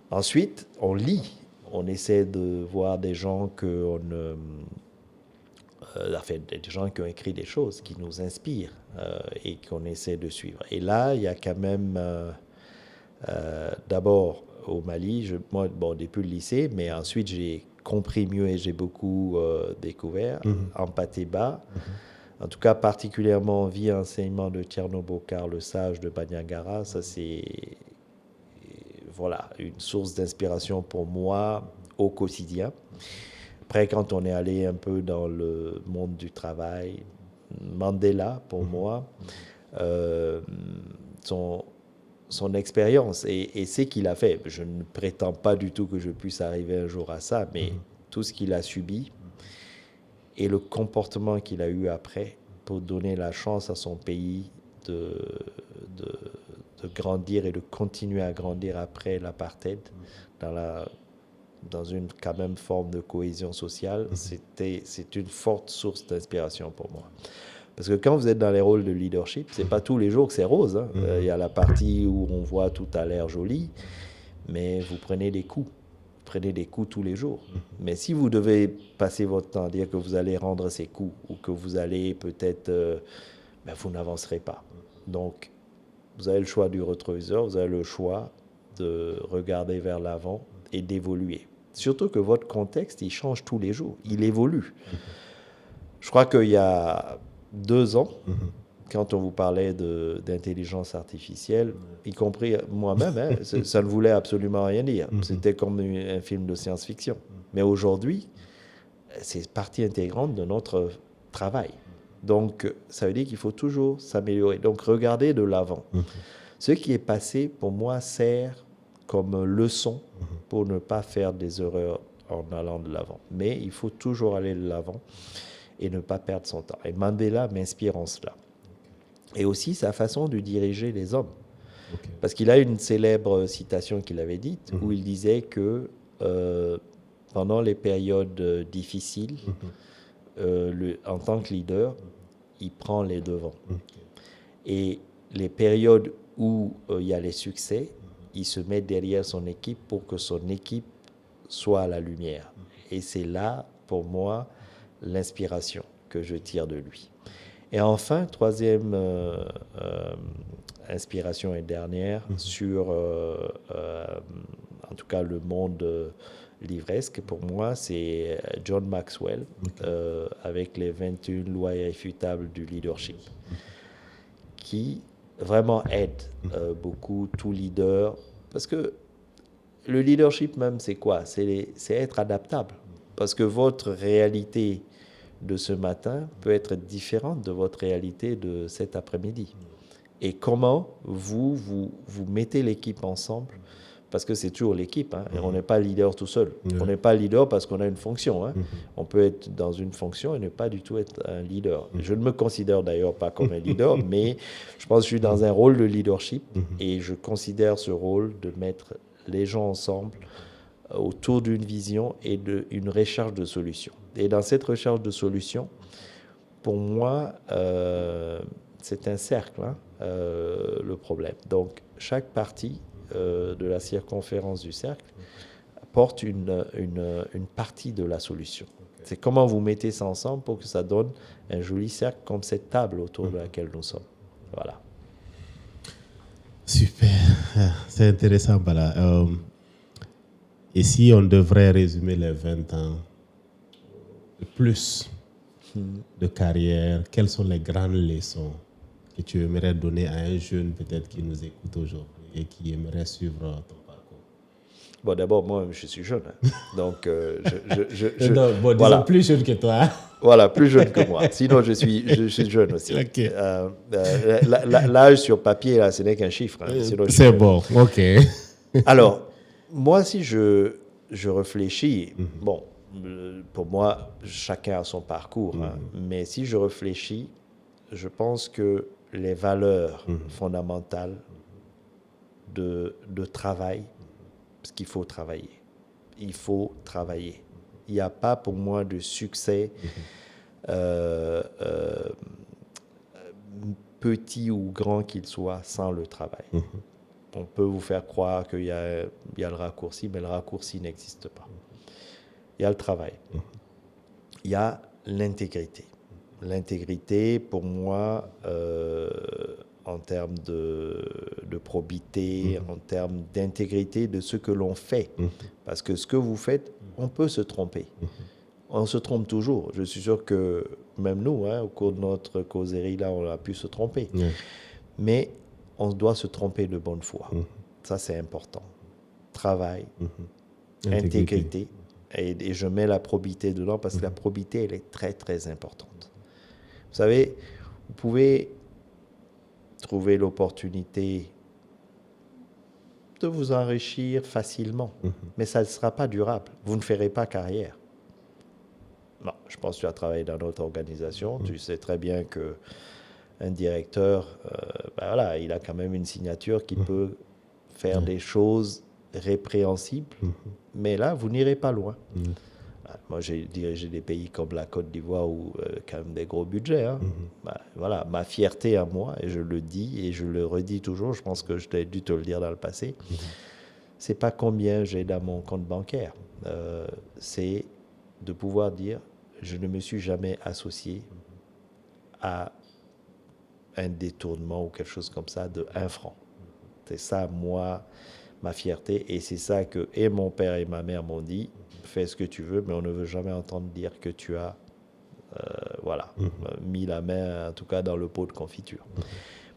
Ensuite, on lit. On essaie de voir des gens des gens qui ont écrit des choses, qui nous inspirent et qu'on essaie de suivre. Et là, il y a quand même, d'abord au Mali, moi, bon, depuis le lycée, mais ensuite j'ai compris mieux et j'ai beaucoup découvert. En Patéba, en tout cas particulièrement vie et enseignement de Thierno Bokar, le sage de Bandiagara, ça c'est voilà, une source d'inspiration pour moi au quotidien. Après, quand on est allé un peu dans le monde du travail, Mandela, pour moi, son expérience et ce qu'il a fait, je ne prétends pas du tout que je puisse arriver un jour à ça, mais tout ce qu'il a subi et le comportement qu'il a eu après pour donner la chance à son pays de grandir et de continuer à grandir après l'apartheid dans une quand même forme de cohésion sociale, c'est une forte source d'inspiration pour moi. Parce que quand vous êtes dans les rôles de leadership, c'est pas tous les jours que c'est rose. Hein. Il y a la partie où on voit tout a l'air joli, mais vous prenez des coups. Vous prenez des coups tous les jours. Mais si vous devez passer votre temps à dire que vous allez rendre ces coups ou que vous allez peut-être... vous n'avancerez pas. Donc, vous avez le choix du rétroviseur, vous avez le choix de regarder vers l'avant et d'évoluer. Surtout que votre contexte, il change tous les jours. Il évolue. Je crois qu'il y a 2 ans, quand on vous parlait d'intelligence artificielle, y compris moi-même, hein, ça ne voulait absolument rien dire. C'était comme un film de science-fiction. Mais aujourd'hui, c'est partie intégrante de notre travail. Donc, ça veut dire qu'il faut toujours s'améliorer. Donc, regardez de l'avant. Ce qui est passé, pour moi, sert comme leçon pour ne pas faire des erreurs en allant de l'avant. Mais il faut toujours aller de l'avant et ne pas perdre son temps. Et Mandela m'inspire en cela. Et aussi sa façon de diriger les hommes. Parce qu'il a une célèbre citation qu'il avait dite, où il disait que pendant les périodes difficiles, en tant que leader, il prend les devants. Et les périodes où il y a les succès, il se met derrière son équipe pour que son équipe soit à la lumière. Et c'est là, pour moi, l'inspiration que je tire de lui. Et enfin, troisième inspiration et dernière, sur, en tout cas, le monde livresque, pour moi, c'est John Maxwell, avec les 21 lois irréfutables du leadership, qui vraiment aide beaucoup tout leader. Parce que le leadership même, c'est quoi? C'est être adaptable. Parce que votre réalité de ce matin peut être différente de votre réalité de cet après-midi. Et comment vous mettez l'équipe ensemble? Parce que c'est toujours l'équipe, hein, et on n'est pas leader tout seul. On n'est pas leader parce qu'on a une fonction. Hein. On peut être dans une fonction et ne pas du tout être un leader. Je ne me considère d'ailleurs pas comme un leader, mais je pense que je suis dans un rôle de leadership et je considère ce rôle de mettre les gens ensemble autour d'une vision et d'une recherche de solutions. Et dans cette recherche de solutions, pour moi, c'est un cercle, hein, le problème. Donc, chaque partie de la circonférence du cercle porte une partie de la solution. C'est comment vous mettez ça ensemble pour que ça donne un joli cercle comme cette table autour de laquelle nous sommes. Voilà. Super, c'est intéressant, Bala. Et si on devrait résumer les 20 ans de plus de carrière, quelles sont les grandes leçons que tu aimerais donner à un jeune peut-être qui nous écoute aujourd'hui et qui aimerait suivre ton parcours? Bon, d'abord, moi, je suis jeune. Hein. Donc, disons voilà. Plus jeune que toi. Voilà, plus jeune que moi. Sinon, je suis jeune aussi. Okay. L'âge sur papier, là, ce n'est qu'un chiffre. Hein. C'est bon, ok. Alors, moi, si je réfléchis, bon, pour moi, chacun a son parcours. Hein, mais si je réfléchis, je pense que les valeurs fondamentales de travail, parce qu'il faut travailler. Il faut travailler. Il n'y a pas pour moi de succès petit ou grand qu'il soit sans le travail. On peut vous faire croire qu'il y a le raccourci, mais le raccourci n'existe pas. Il y a le travail. Il y a l'intégrité. L'intégrité, pour moi, en termes de probité, en termes d'intégrité de ce que l'on fait. Parce que ce que vous faites, on peut se tromper. On se trompe toujours. Je suis sûr que même nous, hein, au cours de notre causerie, là, on a pu se tromper. Mais on doit se tromper de bonne foi. Ça, c'est important. Travail, intégrité. Et je mets la probité dedans parce que la probité, elle est très, très importante. Vous savez, vous pouvez trouver l'opportunité de vous enrichir facilement, mais ça ne sera pas durable. Vous ne ferez pas carrière. Non, je pense que tu as travaillé dans notre organisation. Tu sais très bien qu'un directeur, voilà, il a quand même une signature qui peut faire des choses répréhensibles, mais là, vous n'irez pas loin. Moi, j'ai dirigé des pays comme la Côte d'Ivoire où quand même des gros budgets. Hein. Voilà, ma fierté à moi, et je le dis et je le redis toujours, je pense que je t'ai dû te le dire dans le passé, c'est pas combien j'ai dans mon compte bancaire, c'est de pouvoir dire je ne me suis jamais associé à un détournement ou quelque chose comme ça de 1 franc. C'est ça, moi, ma fierté, et c'est ça que et mon père et ma mère m'ont dit, fais ce que tu veux, mais on ne veut jamais entendre dire que tu as mis la main, en tout cas, dans le pot de confiture.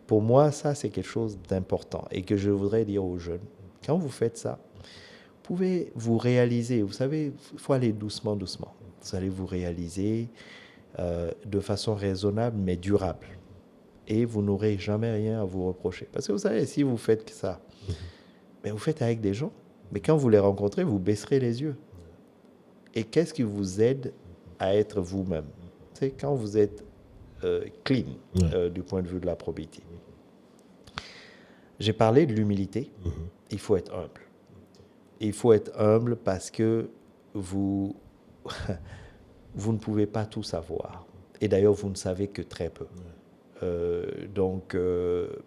Pour moi, ça, c'est quelque chose d'important et que je voudrais dire aux jeunes. Quand vous faites ça, vous pouvez vous réaliser. Vous savez, il faut aller doucement, doucement. Vous allez vous réaliser de façon raisonnable, mais durable. Et vous n'aurez jamais rien à vous reprocher. Parce que vous savez, si vous faites ça, mais vous faites avec des gens, mais quand vous les rencontrez, vous baisserez les yeux. Et qu'est-ce qui vous aide à être vous-même? C'est quand vous êtes clean du point de vue de la probité. J'ai parlé de l'humilité. Il faut être humble. Il faut être humble parce que vous ne pouvez pas tout savoir. Et d'ailleurs, vous ne savez que très peu. Donc,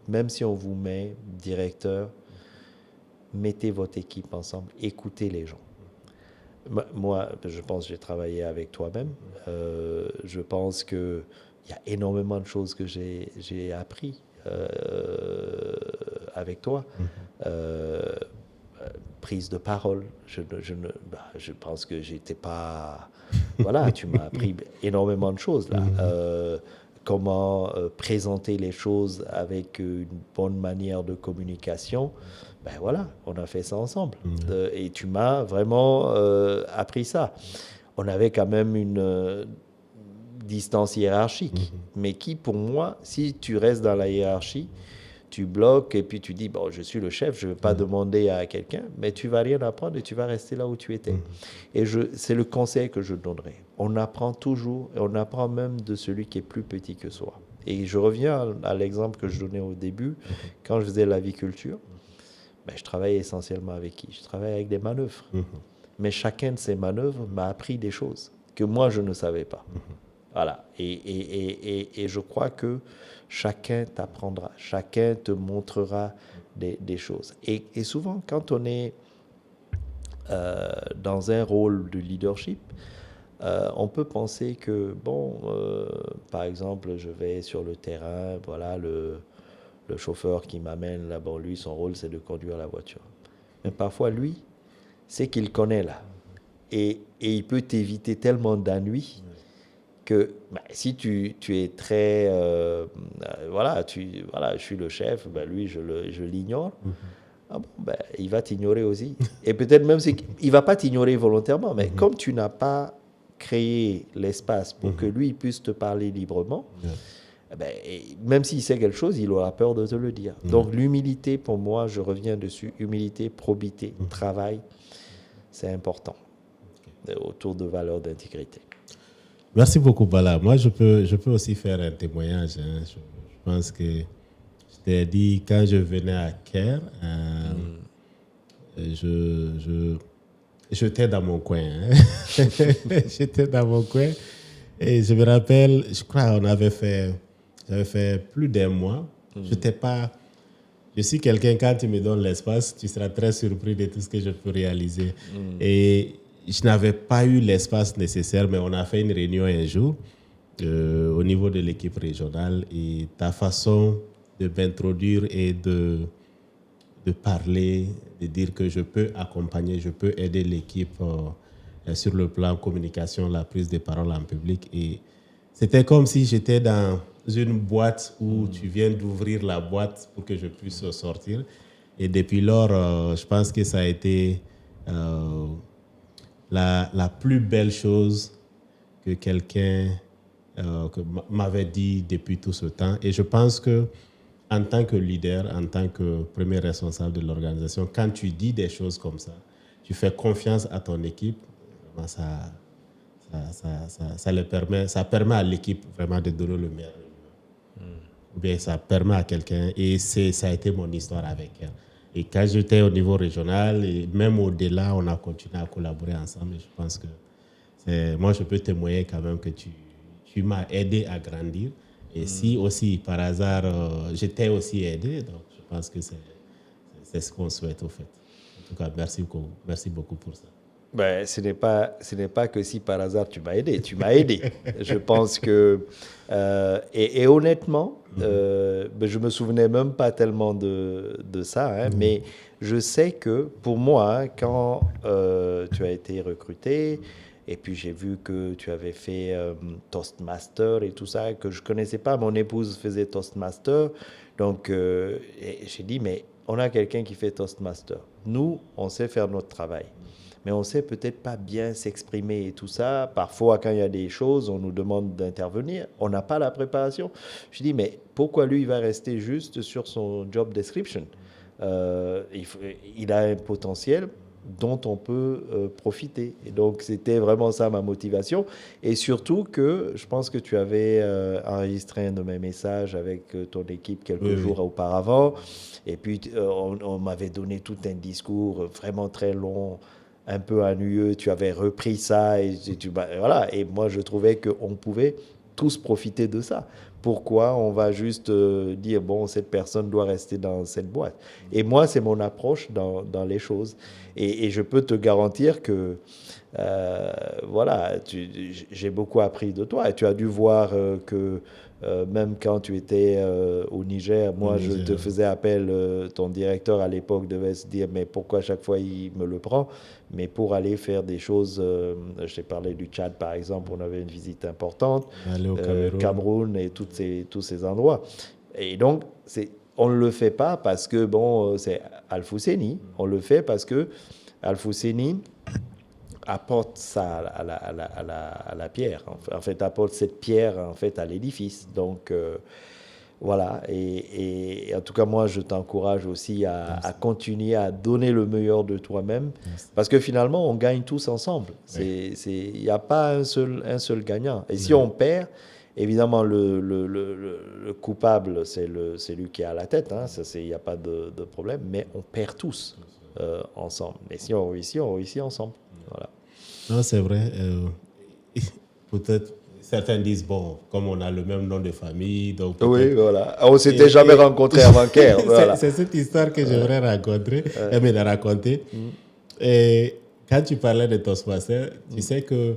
même si on vous met directeur, mettez votre équipe ensemble, écoutez les gens. Moi, je pense que j'ai travaillé avec toi-même. Je pense qu'il y a énormément de choses que j'ai appris avec toi. Prise de parole. Je pense que j'étais pas... Voilà, tu m'as appris énormément de choses là. Comment présenter les choses avec une bonne manière de communication. Ben voilà, on a fait ça ensemble. Et tu m'as vraiment appris ça. On avait quand même une distance hiérarchique, mais qui, pour moi, si tu restes dans la hiérarchie, tu bloques et puis tu dis, bon, je suis le chef, je ne vais pas demander à quelqu'un, mais tu ne vas rien apprendre et tu vas rester là où tu étais. Et c'est le conseil que je donnerais. On apprend toujours, et on apprend même de celui qui est plus petit que soi. Et je reviens à l'exemple que je donnais au début, quand je faisais l'aviculture, je travaillais essentiellement avec qui? Je travaillais avec des manœuvres. Mais chacun de ces manœuvres m'a appris des choses que moi, je ne savais pas. Voilà. Et je crois que chacun t'apprendra, chacun te montrera des choses. Et souvent, quand on est dans un rôle de leadership, on peut penser que, par exemple, je vais sur le terrain, voilà, le chauffeur qui m'amène là, lui, son rôle, c'est de conduire la voiture. Mais parfois, lui, c'est qu'il connaît là. Et il peut t'éviter tellement d'ennuis que si tu es très... je suis le chef, lui, je l'ignore. Il va t'ignorer aussi. Et peut-être même il ne va pas t'ignorer volontairement, mais comme tu n'as pas créé l'espace pour que lui puisse te parler librement, même s'il sait quelque chose, il aura peur de te le dire. Donc l'humilité, pour moi, je reviens dessus, humilité, probité, travail, c'est important autour de valeurs d'intégrité. Merci beaucoup, Bala. Moi, je peux aussi faire un témoignage. Je pense que je t'ai dit, quand je venais à Caire, j'étais dans mon coin. J'étais dans mon coin. Et je me rappelle, je crois j'avais fait plus d'1 mois. Je suis quelqu'un, quand tu me donnes l'espace, tu seras très surpris de tout ce que je peux réaliser. Et je n'avais pas eu l'espace nécessaire, mais on a fait une réunion un jour au niveau de l'équipe régionale. Et ta façon de m'introduire et de parler, de dire que je peux accompagner, je peux aider l'équipe sur le plan communication, la prise de parole en public. Et c'était comme si j'étais dans une boîte où tu viens d'ouvrir la boîte pour que je puisse sortir. Et depuis lors, je pense que ça a été la plus belle chose que quelqu'un m'avait dit depuis tout ce temps. Et je pense que en tant que leader, en tant que premier responsable de l'organisation, quand tu dis des choses comme ça, tu fais confiance à ton équipe, ça permet à l'équipe vraiment de donner le meilleur. Ou bien ça permet à quelqu'un, et ça a été mon histoire avec elle. Et quand j'étais au niveau régional, et même au-delà, on a continué à collaborer ensemble. Et je pense que moi, je peux témoigner quand même que tu m'as aidé à grandir. Et si aussi, par hasard, je t'ai aussi aidé, donc je pense que c'est ce qu'on souhaite au fait. En tout cas, merci beaucoup pour ça. Ben, ce n'est pas que si par hasard tu m'as aidé. Tu m'as aidé. Je pense que... et honnêtement, ben, je ne me souvenais même pas tellement de ça, hein, mais je sais que pour moi, hein, quand tu as été recruté, et puis j'ai vu que tu avais fait Toastmaster et tout ça, que je ne connaissais pas, mon épouse faisait Toastmaster, donc j'ai dit, mais on a quelqu'un qui fait Toastmaster. Nous, on sait faire notre travail. Mais on ne sait peut-être pas bien s'exprimer et tout ça. Parfois, quand il y a des choses, on nous demande d'intervenir. On n'a pas la préparation. Je dis, mais pourquoi lui, il va rester juste sur son job description? Il a un potentiel dont on peut profiter. Et donc, c'était vraiment ça ma motivation. Et surtout que je pense que tu avais enregistré un de mes messages avec ton équipe quelques jours auparavant. Et puis, on m'avait donné tout un discours vraiment très long, un peu ennuyeux, tu avais repris ça et voilà. Et moi, je trouvais qu'on pouvait tous profiter de ça. Pourquoi on va juste dire, bon, cette personne doit rester dans cette boîte? Et moi, c'est mon approche dans les choses. Et je peux te garantir que, voilà, j'ai beaucoup appris de toi. Et tu as dû voir que même quand tu étais au Niger, moi, je te faisais appel, ton directeur à l'époque devait se dire, mais pourquoi chaque fois il me le prend? Mais pour aller faire des choses, je t'ai parlé du Tchad par exemple, on avait une visite importante, aller au Cameroun et tous ces endroits. Et donc, on ne le fait pas parce que, bon, c'est Al-Fousseni, on le fait parce que Al-Fousseni apporte ça à la pierre, en fait, apporte cette pierre en fait à l'édifice. Donc, voilà, et en tout cas, moi, je t'encourage aussi à continuer à donner le meilleur de toi-même, parce que finalement, on gagne tous ensemble. Il n'y a pas un seul gagnant. Et si on perd, évidemment, le coupable, c'est lui qui est à la tête, hein, il n'y a pas de problème, mais on perd tous ensemble. Et si on réussit ensemble. Voilà. Non, c'est vrai. Peut-être certains disent, bon, comme on a le même nom de famille, donc... Oui, voilà. On ne s'était jamais rencontrés avant Caire. Voilà. C'est cette histoire que j'aimerais raconter. Et quand tu parlais de Toastmaster, tu sais que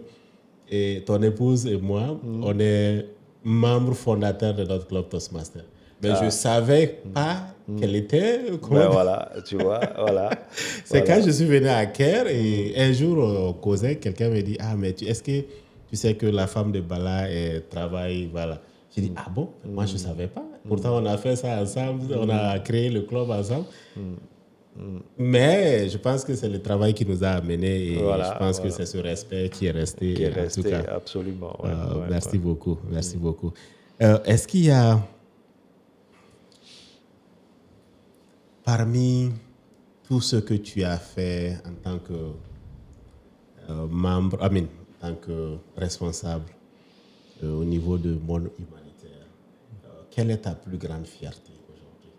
ton épouse et moi, on est membres fondateurs de notre club Toastmaster. Mais je ne savais pas qu'elle était... Ben voilà, tu vois, voilà. C'est quand je suis venu à Caire et un jour, on causait, quelqu'un me dit, ah, mais est-ce que tu sais que la femme de Bala travaille, voilà. J'ai dit, ah bon, moi je ne savais pas. Pourtant, on a fait ça ensemble, on a créé le club ensemble. Mais je pense que c'est le travail qui nous a amenés et je pense que c'est ce respect qui est resté. Qui est resté, en tout cas. absolument. Merci beaucoup, merci beaucoup. Est-ce qu'il y a, parmi tout ce que tu as fait en tant que membre, en tant que responsable au niveau du monde humanitaire, quelle est ta plus grande fierté aujourd'hui?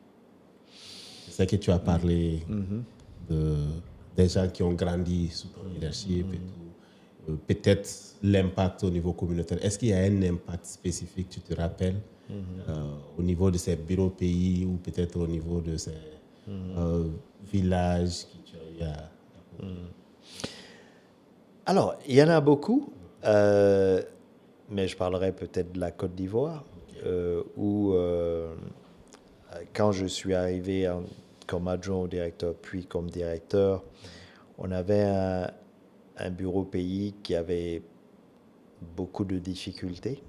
Je sais que tu as parlé des gens qui ont grandi sous ton leadership et tout. Peut-être l'impact au niveau communautaire. Est-ce qu'il y a un impact spécifique, tu te rappelles, au niveau de ces bureaux pays ou peut-être au niveau de ces villages que tu as eu à... Alors, il y en a beaucoup, mais je parlerai peut-être de la Côte d'Ivoire, où quand je suis arrivé comme adjoint au directeur, puis comme directeur, on avait un bureau pays qui avait beaucoup de difficultés.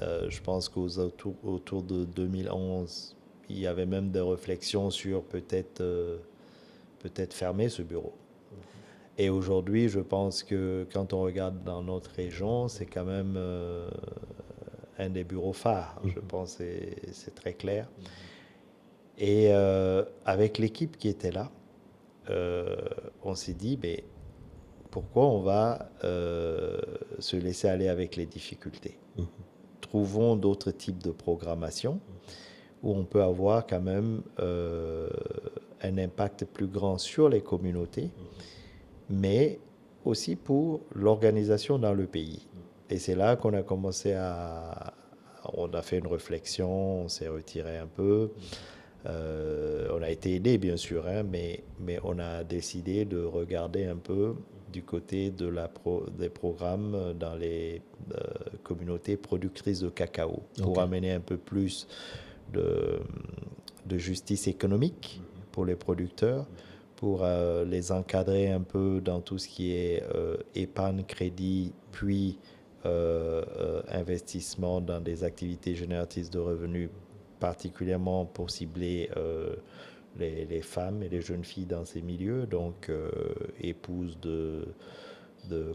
Je pense qu'autour de 2011, il y avait même des réflexions sur peut-être fermer ce bureau. Et aujourd'hui, je pense que quand on regarde dans notre région, c'est quand même un des bureaux phares. Je pense que c'est très clair. Et avec l'équipe qui était là, on s'est dit, mais pourquoi on va se laisser aller avec les difficultés? Trouvons d'autres types de programmation où on peut avoir quand même un impact plus grand sur les communautés, mais aussi pour l'organisation dans le pays. Et c'est là qu'on a commencé on a fait une réflexion, on s'est retiré un peu. On a été aidé, bien sûr, hein, mais on a décidé de regarder un peu du côté des programmes dans les communautés productrices de cacao pour amener un peu plus de justice économique pour les producteurs, pour les encadrer un peu dans tout ce qui est épargne, crédit, puis investissement dans des activités génératrices de revenus, particulièrement pour cibler les femmes et les jeunes filles dans ces milieux, donc épouses de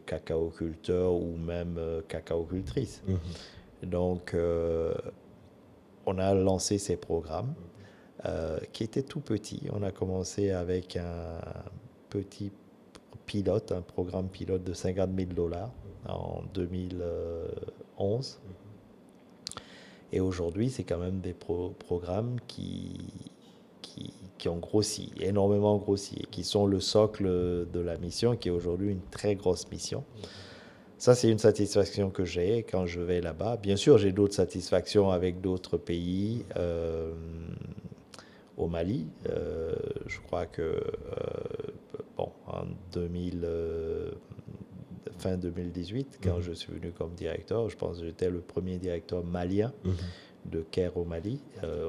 cacaoculteurs ou même cacaocultrices. Donc, on a lancé ces programmes qui étaient tout petits. On a commencé avec un petit pilote, un programme pilote de $50,000 en 2011. Et aujourd'hui, c'est quand même des programmes qui ont grossi, énormément grossi, et qui sont le socle de la mission, qui est aujourd'hui une très grosse mission. Ça, c'est une satisfaction que j'ai quand je vais là-bas. Bien sûr, j'ai d'autres satisfactions avec d'autres pays. Au Mali, je crois que en fin 2018, quand je suis venu comme directeur, je pense que j'étais le premier directeur malien de Caire au Mali,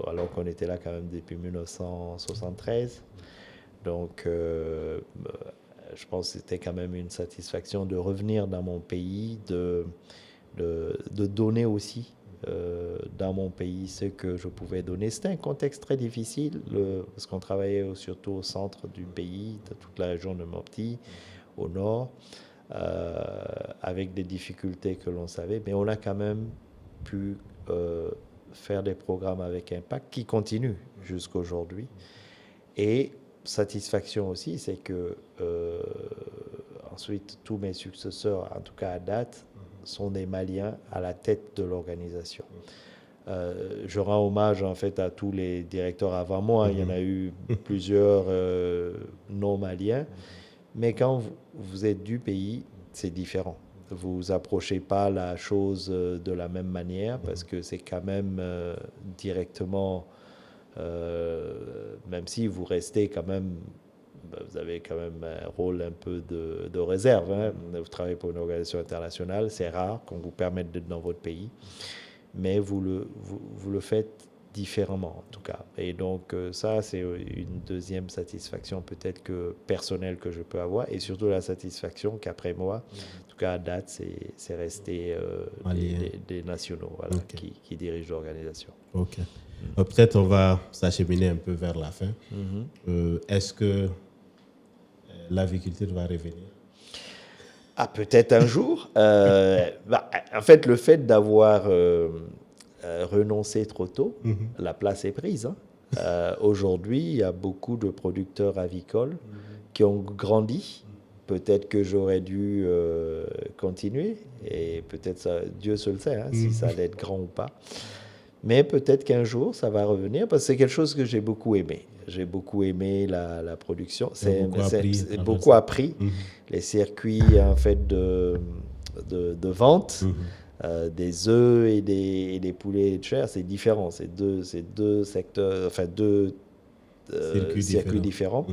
alors qu'on était là quand même depuis 1973. Donc, je pense que c'était quand même une satisfaction de revenir dans mon pays, de donner aussi dans mon pays ce que je pouvais donner. C'était un contexte très difficile, parce qu'on travaillait surtout au centre du pays, de toute la région de Mopti, au nord, avec des difficultés que l'on savait, mais on a quand même pu faire des programmes avec impact qui continuent jusqu'à aujourd'hui. Et satisfaction aussi, c'est que ensuite tous mes successeurs, en tout cas à date, sont des Maliens à la tête de l'organisation. Je rends hommage en fait à tous les directeurs avant moi. Il y en a eu plusieurs non maliens, mais quand vous êtes du pays, c'est différent. Vous approchez pas la chose de la même manière, parce que c'est quand même directement, même si vous restez quand même, vous avez quand même un rôle un peu de réserve, hein. Vous travaillez pour une organisation internationale, c'est rare qu'on vous permette d'être dans votre pays, mais vous le faites différemment en tout cas. Et donc ça, c'est une deuxième satisfaction peut-être personnelle que je peux avoir, et surtout la satisfaction qu'après moi, en tout cas à date, c'est resté des nationaux, voilà, qui dirigent l'organisation. Ok. Peut-être on va s'acheminer un peu vers la fin. Est-ce que l'aviculture va revenir? Ah, peut-être un jour. En fait, le fait d'avoir renoncé trop tôt, la place est prise. Hein. Aujourd'hui, il y a beaucoup de producteurs avicoles qui ont grandi. Peut-être que j'aurais dû continuer, et peut-être ça, Dieu seul sait, hein, si ça allait être grand ou pas. Mais peut-être qu'un jour, ça va revenir, parce que c'est quelque chose que j'ai beaucoup aimé. J'ai beaucoup aimé la production. C'est beaucoup appris. Les circuits en fait de vente des œufs et des poulets de chair, c'est différent. C'est deux secteurs, enfin deux circuits différents.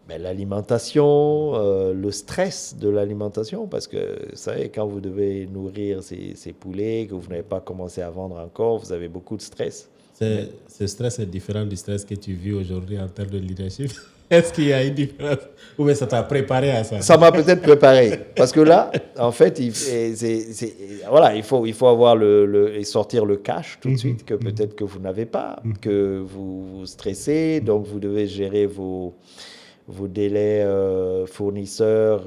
Mais l'alimentation, le stress de l'alimentation, parce que vous savez, quand vous devez nourrir ces poulets, que vous n'avez pas commencé à vendre encore, vous avez beaucoup de stress. Ce stress est différent du stress que tu vis aujourd'hui en termes de leadership. Est-ce qu'il y a une différence? Ou bien ça t'a préparé à ça? Ça m'a peut-être préparé. Parce que là, en fait, il faut avoir et sortir le cash tout de suite, que peut-être que vous n'avez pas, que vous stressez, donc vous devez gérer vos délais fournisseurs.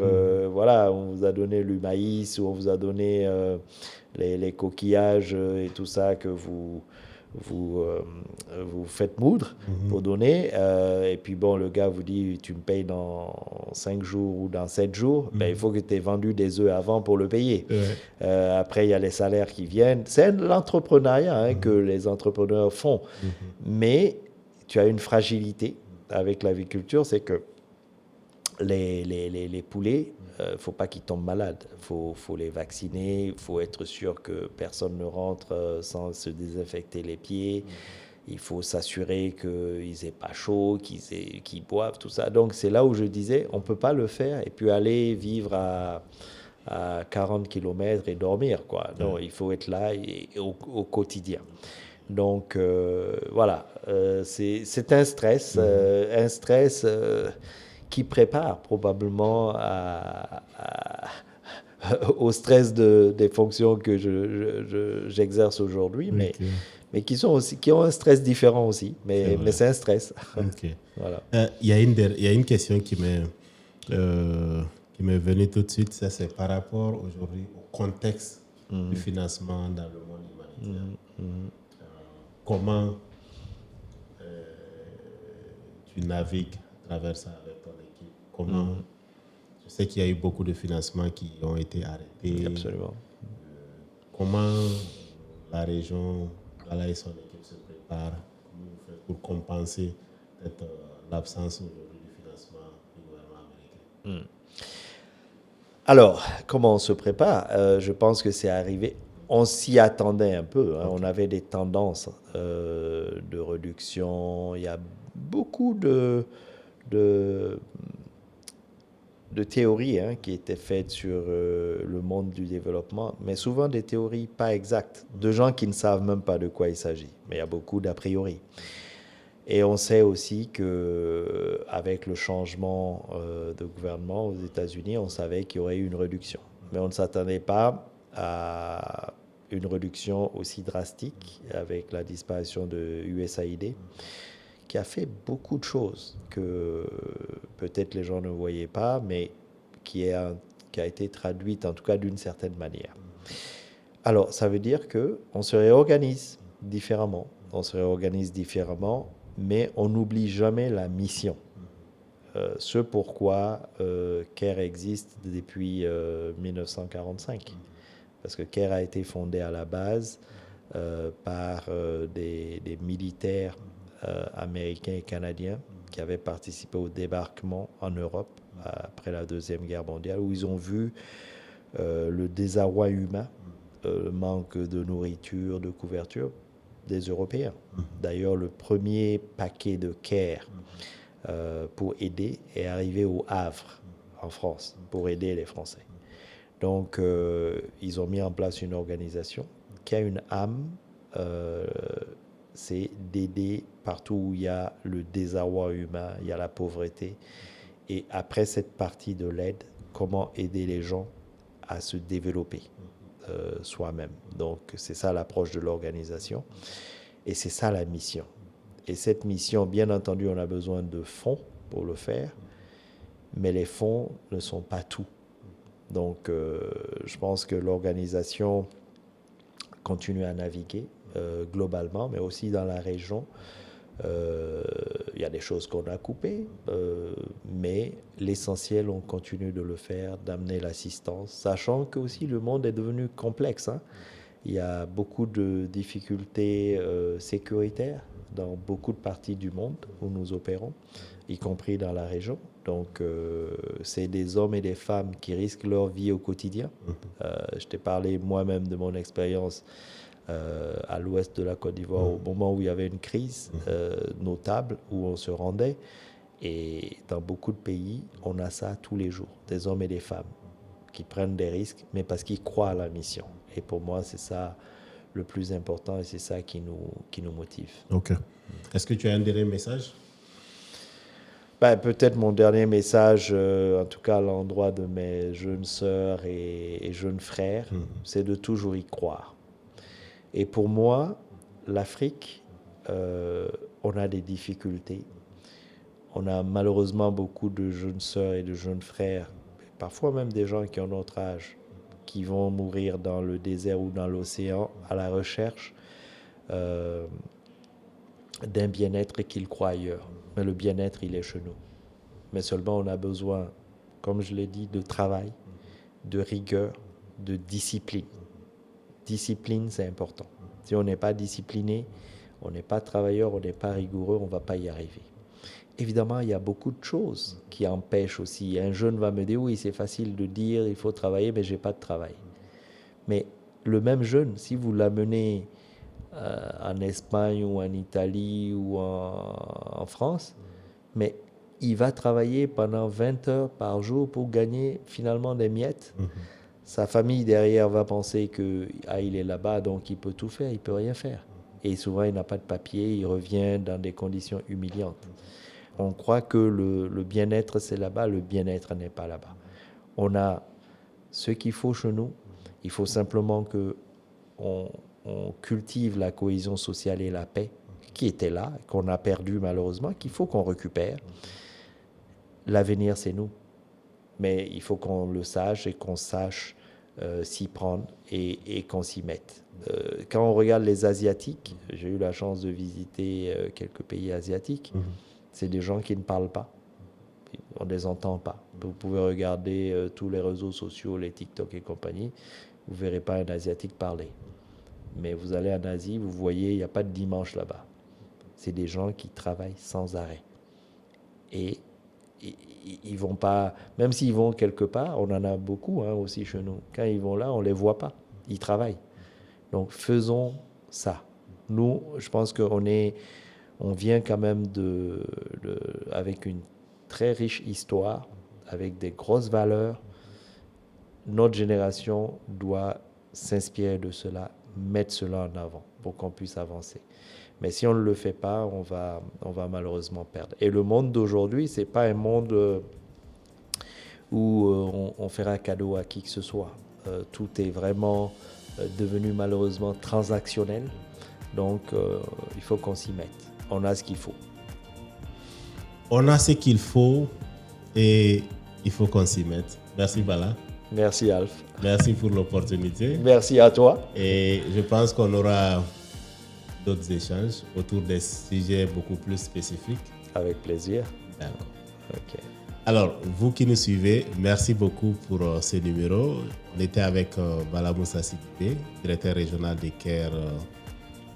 Voilà, on vous a donné le maïs, ou on vous a donné les coquillages et tout ça que vous faites moudre pour donner. Et puis bon, le gars vous dit, tu me payes dans 5 jours ou dans 7 jours. Ben, il faut que tu aies vendu des œufs avant pour le payer. Après, il y a les salaires qui viennent. C'est l'entrepreneuriat que les entrepreneurs font. Mais tu as une fragilité avec l'aviculture, c'est que les poulets, faut pas qu'ils tombent malades. Faut les vacciner. Il faut être sûr que personne ne rentre sans se désinfecter les pieds. Il faut s'assurer qu'ils n'aient pas chaud, qu'ils boivent, tout ça. Donc, c'est là où je disais, on ne peut pas le faire et puis aller vivre à 40 km et dormir, quoi. Non, il faut être là au quotidien. Donc, voilà, c'est un stress qui prépare probablement au stress des fonctions que j'exerce aujourd'hui, mais qui ont un stress différent aussi. Mais c'est un stress. Ok. Voilà. Il y a une question qui m'est venue tout de suite. Ça, c'est par rapport aujourd'hui au contexte du financement dans le monde humanitaire. Comment tu navigues à travers ça avec ton équipe? Comment je sais qu'il y a eu beaucoup de financements qui ont été arrêtés. Absolument. Comment la région, Gala et son équipe se préparent? Comment vous faites pour compenser peut-être l'absence aujourd'hui du financement du gouvernement américain? Alors, comment on se prépare? Je pense que c'est arrivé. On s'y attendait un peu. Hein. On avait des tendances de réduction. Il y a beaucoup de théories qui étaient faites sur le monde du développement, mais souvent des théories pas exactes, de gens qui ne savent même pas de quoi il s'agit. Mais il y a beaucoup d'a priori. Et on sait aussi qu'avec le changement de gouvernement aux États-Unis, on savait qu'il y aurait eu une réduction. Mais on ne s'attendait pas à une réduction aussi drastique avec la disparition de USAID, qui a fait beaucoup de choses que peut-être les gens ne voyaient pas, mais qui a été traduite en tout cas d'une certaine manière. Alors, ça veut dire qu'on se réorganise différemment. On se réorganise différemment, mais on n'oublie jamais la mission. Ce pourquoi CARE existe depuis 1945. Parce que CARE a été fondé à la base par des militaires américains et canadiens qui avaient participé au débarquement en Europe après la Deuxième Guerre mondiale, où ils ont vu le désarroi humain, le manque de nourriture, de couverture des Européens. D'ailleurs, le premier paquet de CARE pour aider est arrivé au Havre, en France, pour aider les Français. Donc, ils ont mis en place une organisation qui a une âme, c'est d'aider partout où il y a le désarroi humain, il y a la pauvreté. Et après cette partie de l'aide, comment aider les gens à se développer soi-même. Donc, c'est ça l'approche de l'organisation. Et c'est ça la mission. Et cette mission, bien entendu, on a besoin de fonds pour le faire, mais les fonds ne sont pas tout. Donc, je pense que l'organisation continue à naviguer globalement, mais aussi dans la région. Il y a des choses qu'on a coupées, mais l'essentiel, on continue de le faire, d'amener l'assistance, sachant que aussi le monde est devenu complexe. Hein. Il y a beaucoup de difficultés sécuritaires dans beaucoup de parties du monde où nous opérons, y compris dans la région. Donc, c'est des hommes et des femmes qui risquent leur vie au quotidien. Je t'ai parlé moi-même de mon expérience à l'ouest de la Côte d'Ivoire au moment où il y avait une crise notable, où on se rendait. Et dans beaucoup de pays, on a ça tous les jours, des hommes et des femmes qui prennent des risques, mais parce qu'ils croient à la mission. Et pour moi, c'est ça le plus important et c'est ça qui nous motive. Ok. Est-ce que tu as un dernier message? Peut-être mon dernier message, en tout cas à l'endroit de mes jeunes sœurs et jeunes frères, c'est de toujours y croire. Et pour moi, l'Afrique, on a des difficultés. On a malheureusement beaucoup de jeunes sœurs et de jeunes frères, parfois même des gens qui ont notre âge, qui vont mourir dans le désert ou dans l'océan à la recherche d'un bien-être qu'ils croient ailleurs. Mais le bien-être, il est chez nous. Mais seulement on a besoin, comme je l'ai dit, de travail, de rigueur, de discipline. Discipline, c'est important. Si on n'est pas discipliné, on n'est pas travailleur, on n'est pas rigoureux, on ne va pas y arriver. évidemment, il y a beaucoup de choses qui empêchent aussi. Un jeune va me dire, oui, c'est facile de dire, il faut travailler, mais je n'ai pas de travail. Mais le même jeune, si vous l'amenez en Espagne ou en Italie ou en France, mais il va travailler pendant 20 heures par jour pour gagner finalement des miettes. Sa famille derrière va penser que il est là-bas, donc il peut tout faire, il ne peut rien faire. Et souvent, il n'a pas de papier, il revient dans des conditions humiliantes. On croit que le bien-être, c'est là-bas, le bien-être n'est pas là-bas. On a ce qu'il faut chez nous. Il faut simplement qu'on cultive la cohésion sociale et la paix qui était là, qu'on a perdu malheureusement, qu'il faut qu'on récupère. L'avenir, c'est nous. Mais il faut qu'on le sache et qu'on sache s'y prendre et qu'on s'y mette. Quand on regarde les Asiatiques, j'ai eu la chance de visiter quelques pays asiatiques, c'est des gens qui ne parlent pas. On ne les entend pas. Vous pouvez regarder tous les réseaux sociaux, les TikTok et compagnie, vous ne verrez pas un Asiatique parler. Mais vous allez en Asie, vous voyez, il n'y a pas de dimanche là-bas. C'est des gens qui travaillent sans arrêt. Et ils vont pas, même s'ils vont quelque part, on en a beaucoup aussi chez nous. Quand ils vont là, on les voit pas. Ils travaillent. Donc faisons ça. Nous, je pense on vient quand même avec une très riche histoire, avec des grosses valeurs. Notre génération doit s'inspirer de cela, mettre cela en avant pour qu'on puisse avancer. Mais si on ne le fait pas, on va malheureusement perdre. Et le monde d'aujourd'hui, ce n'est pas un monde où on fera cadeau à qui que ce soit. Tout est vraiment devenu malheureusement transactionnel. Donc, il faut qu'on s'y mette. On a ce qu'il faut. On a ce qu'il faut et il faut qu'on s'y mette. Merci Bala. Merci Alf. Merci pour l'opportunité. Merci à toi. Et je pense qu'on aura d'autres échanges autour des sujets beaucoup plus spécifiques. Avec plaisir. D'accord. Ok. Alors, vous qui nous suivez, merci beaucoup pour ce numéro. On était avec Bala Moussa Sidibé, directeur régional des CARE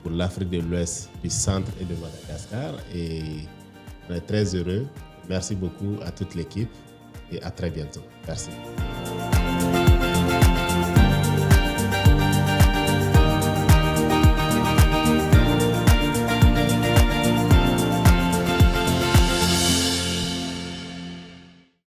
pour l'Afrique de l'Ouest, du Centre et de Madagascar. Et on est très heureux. Merci beaucoup à toute l'équipe et à très bientôt. Merci.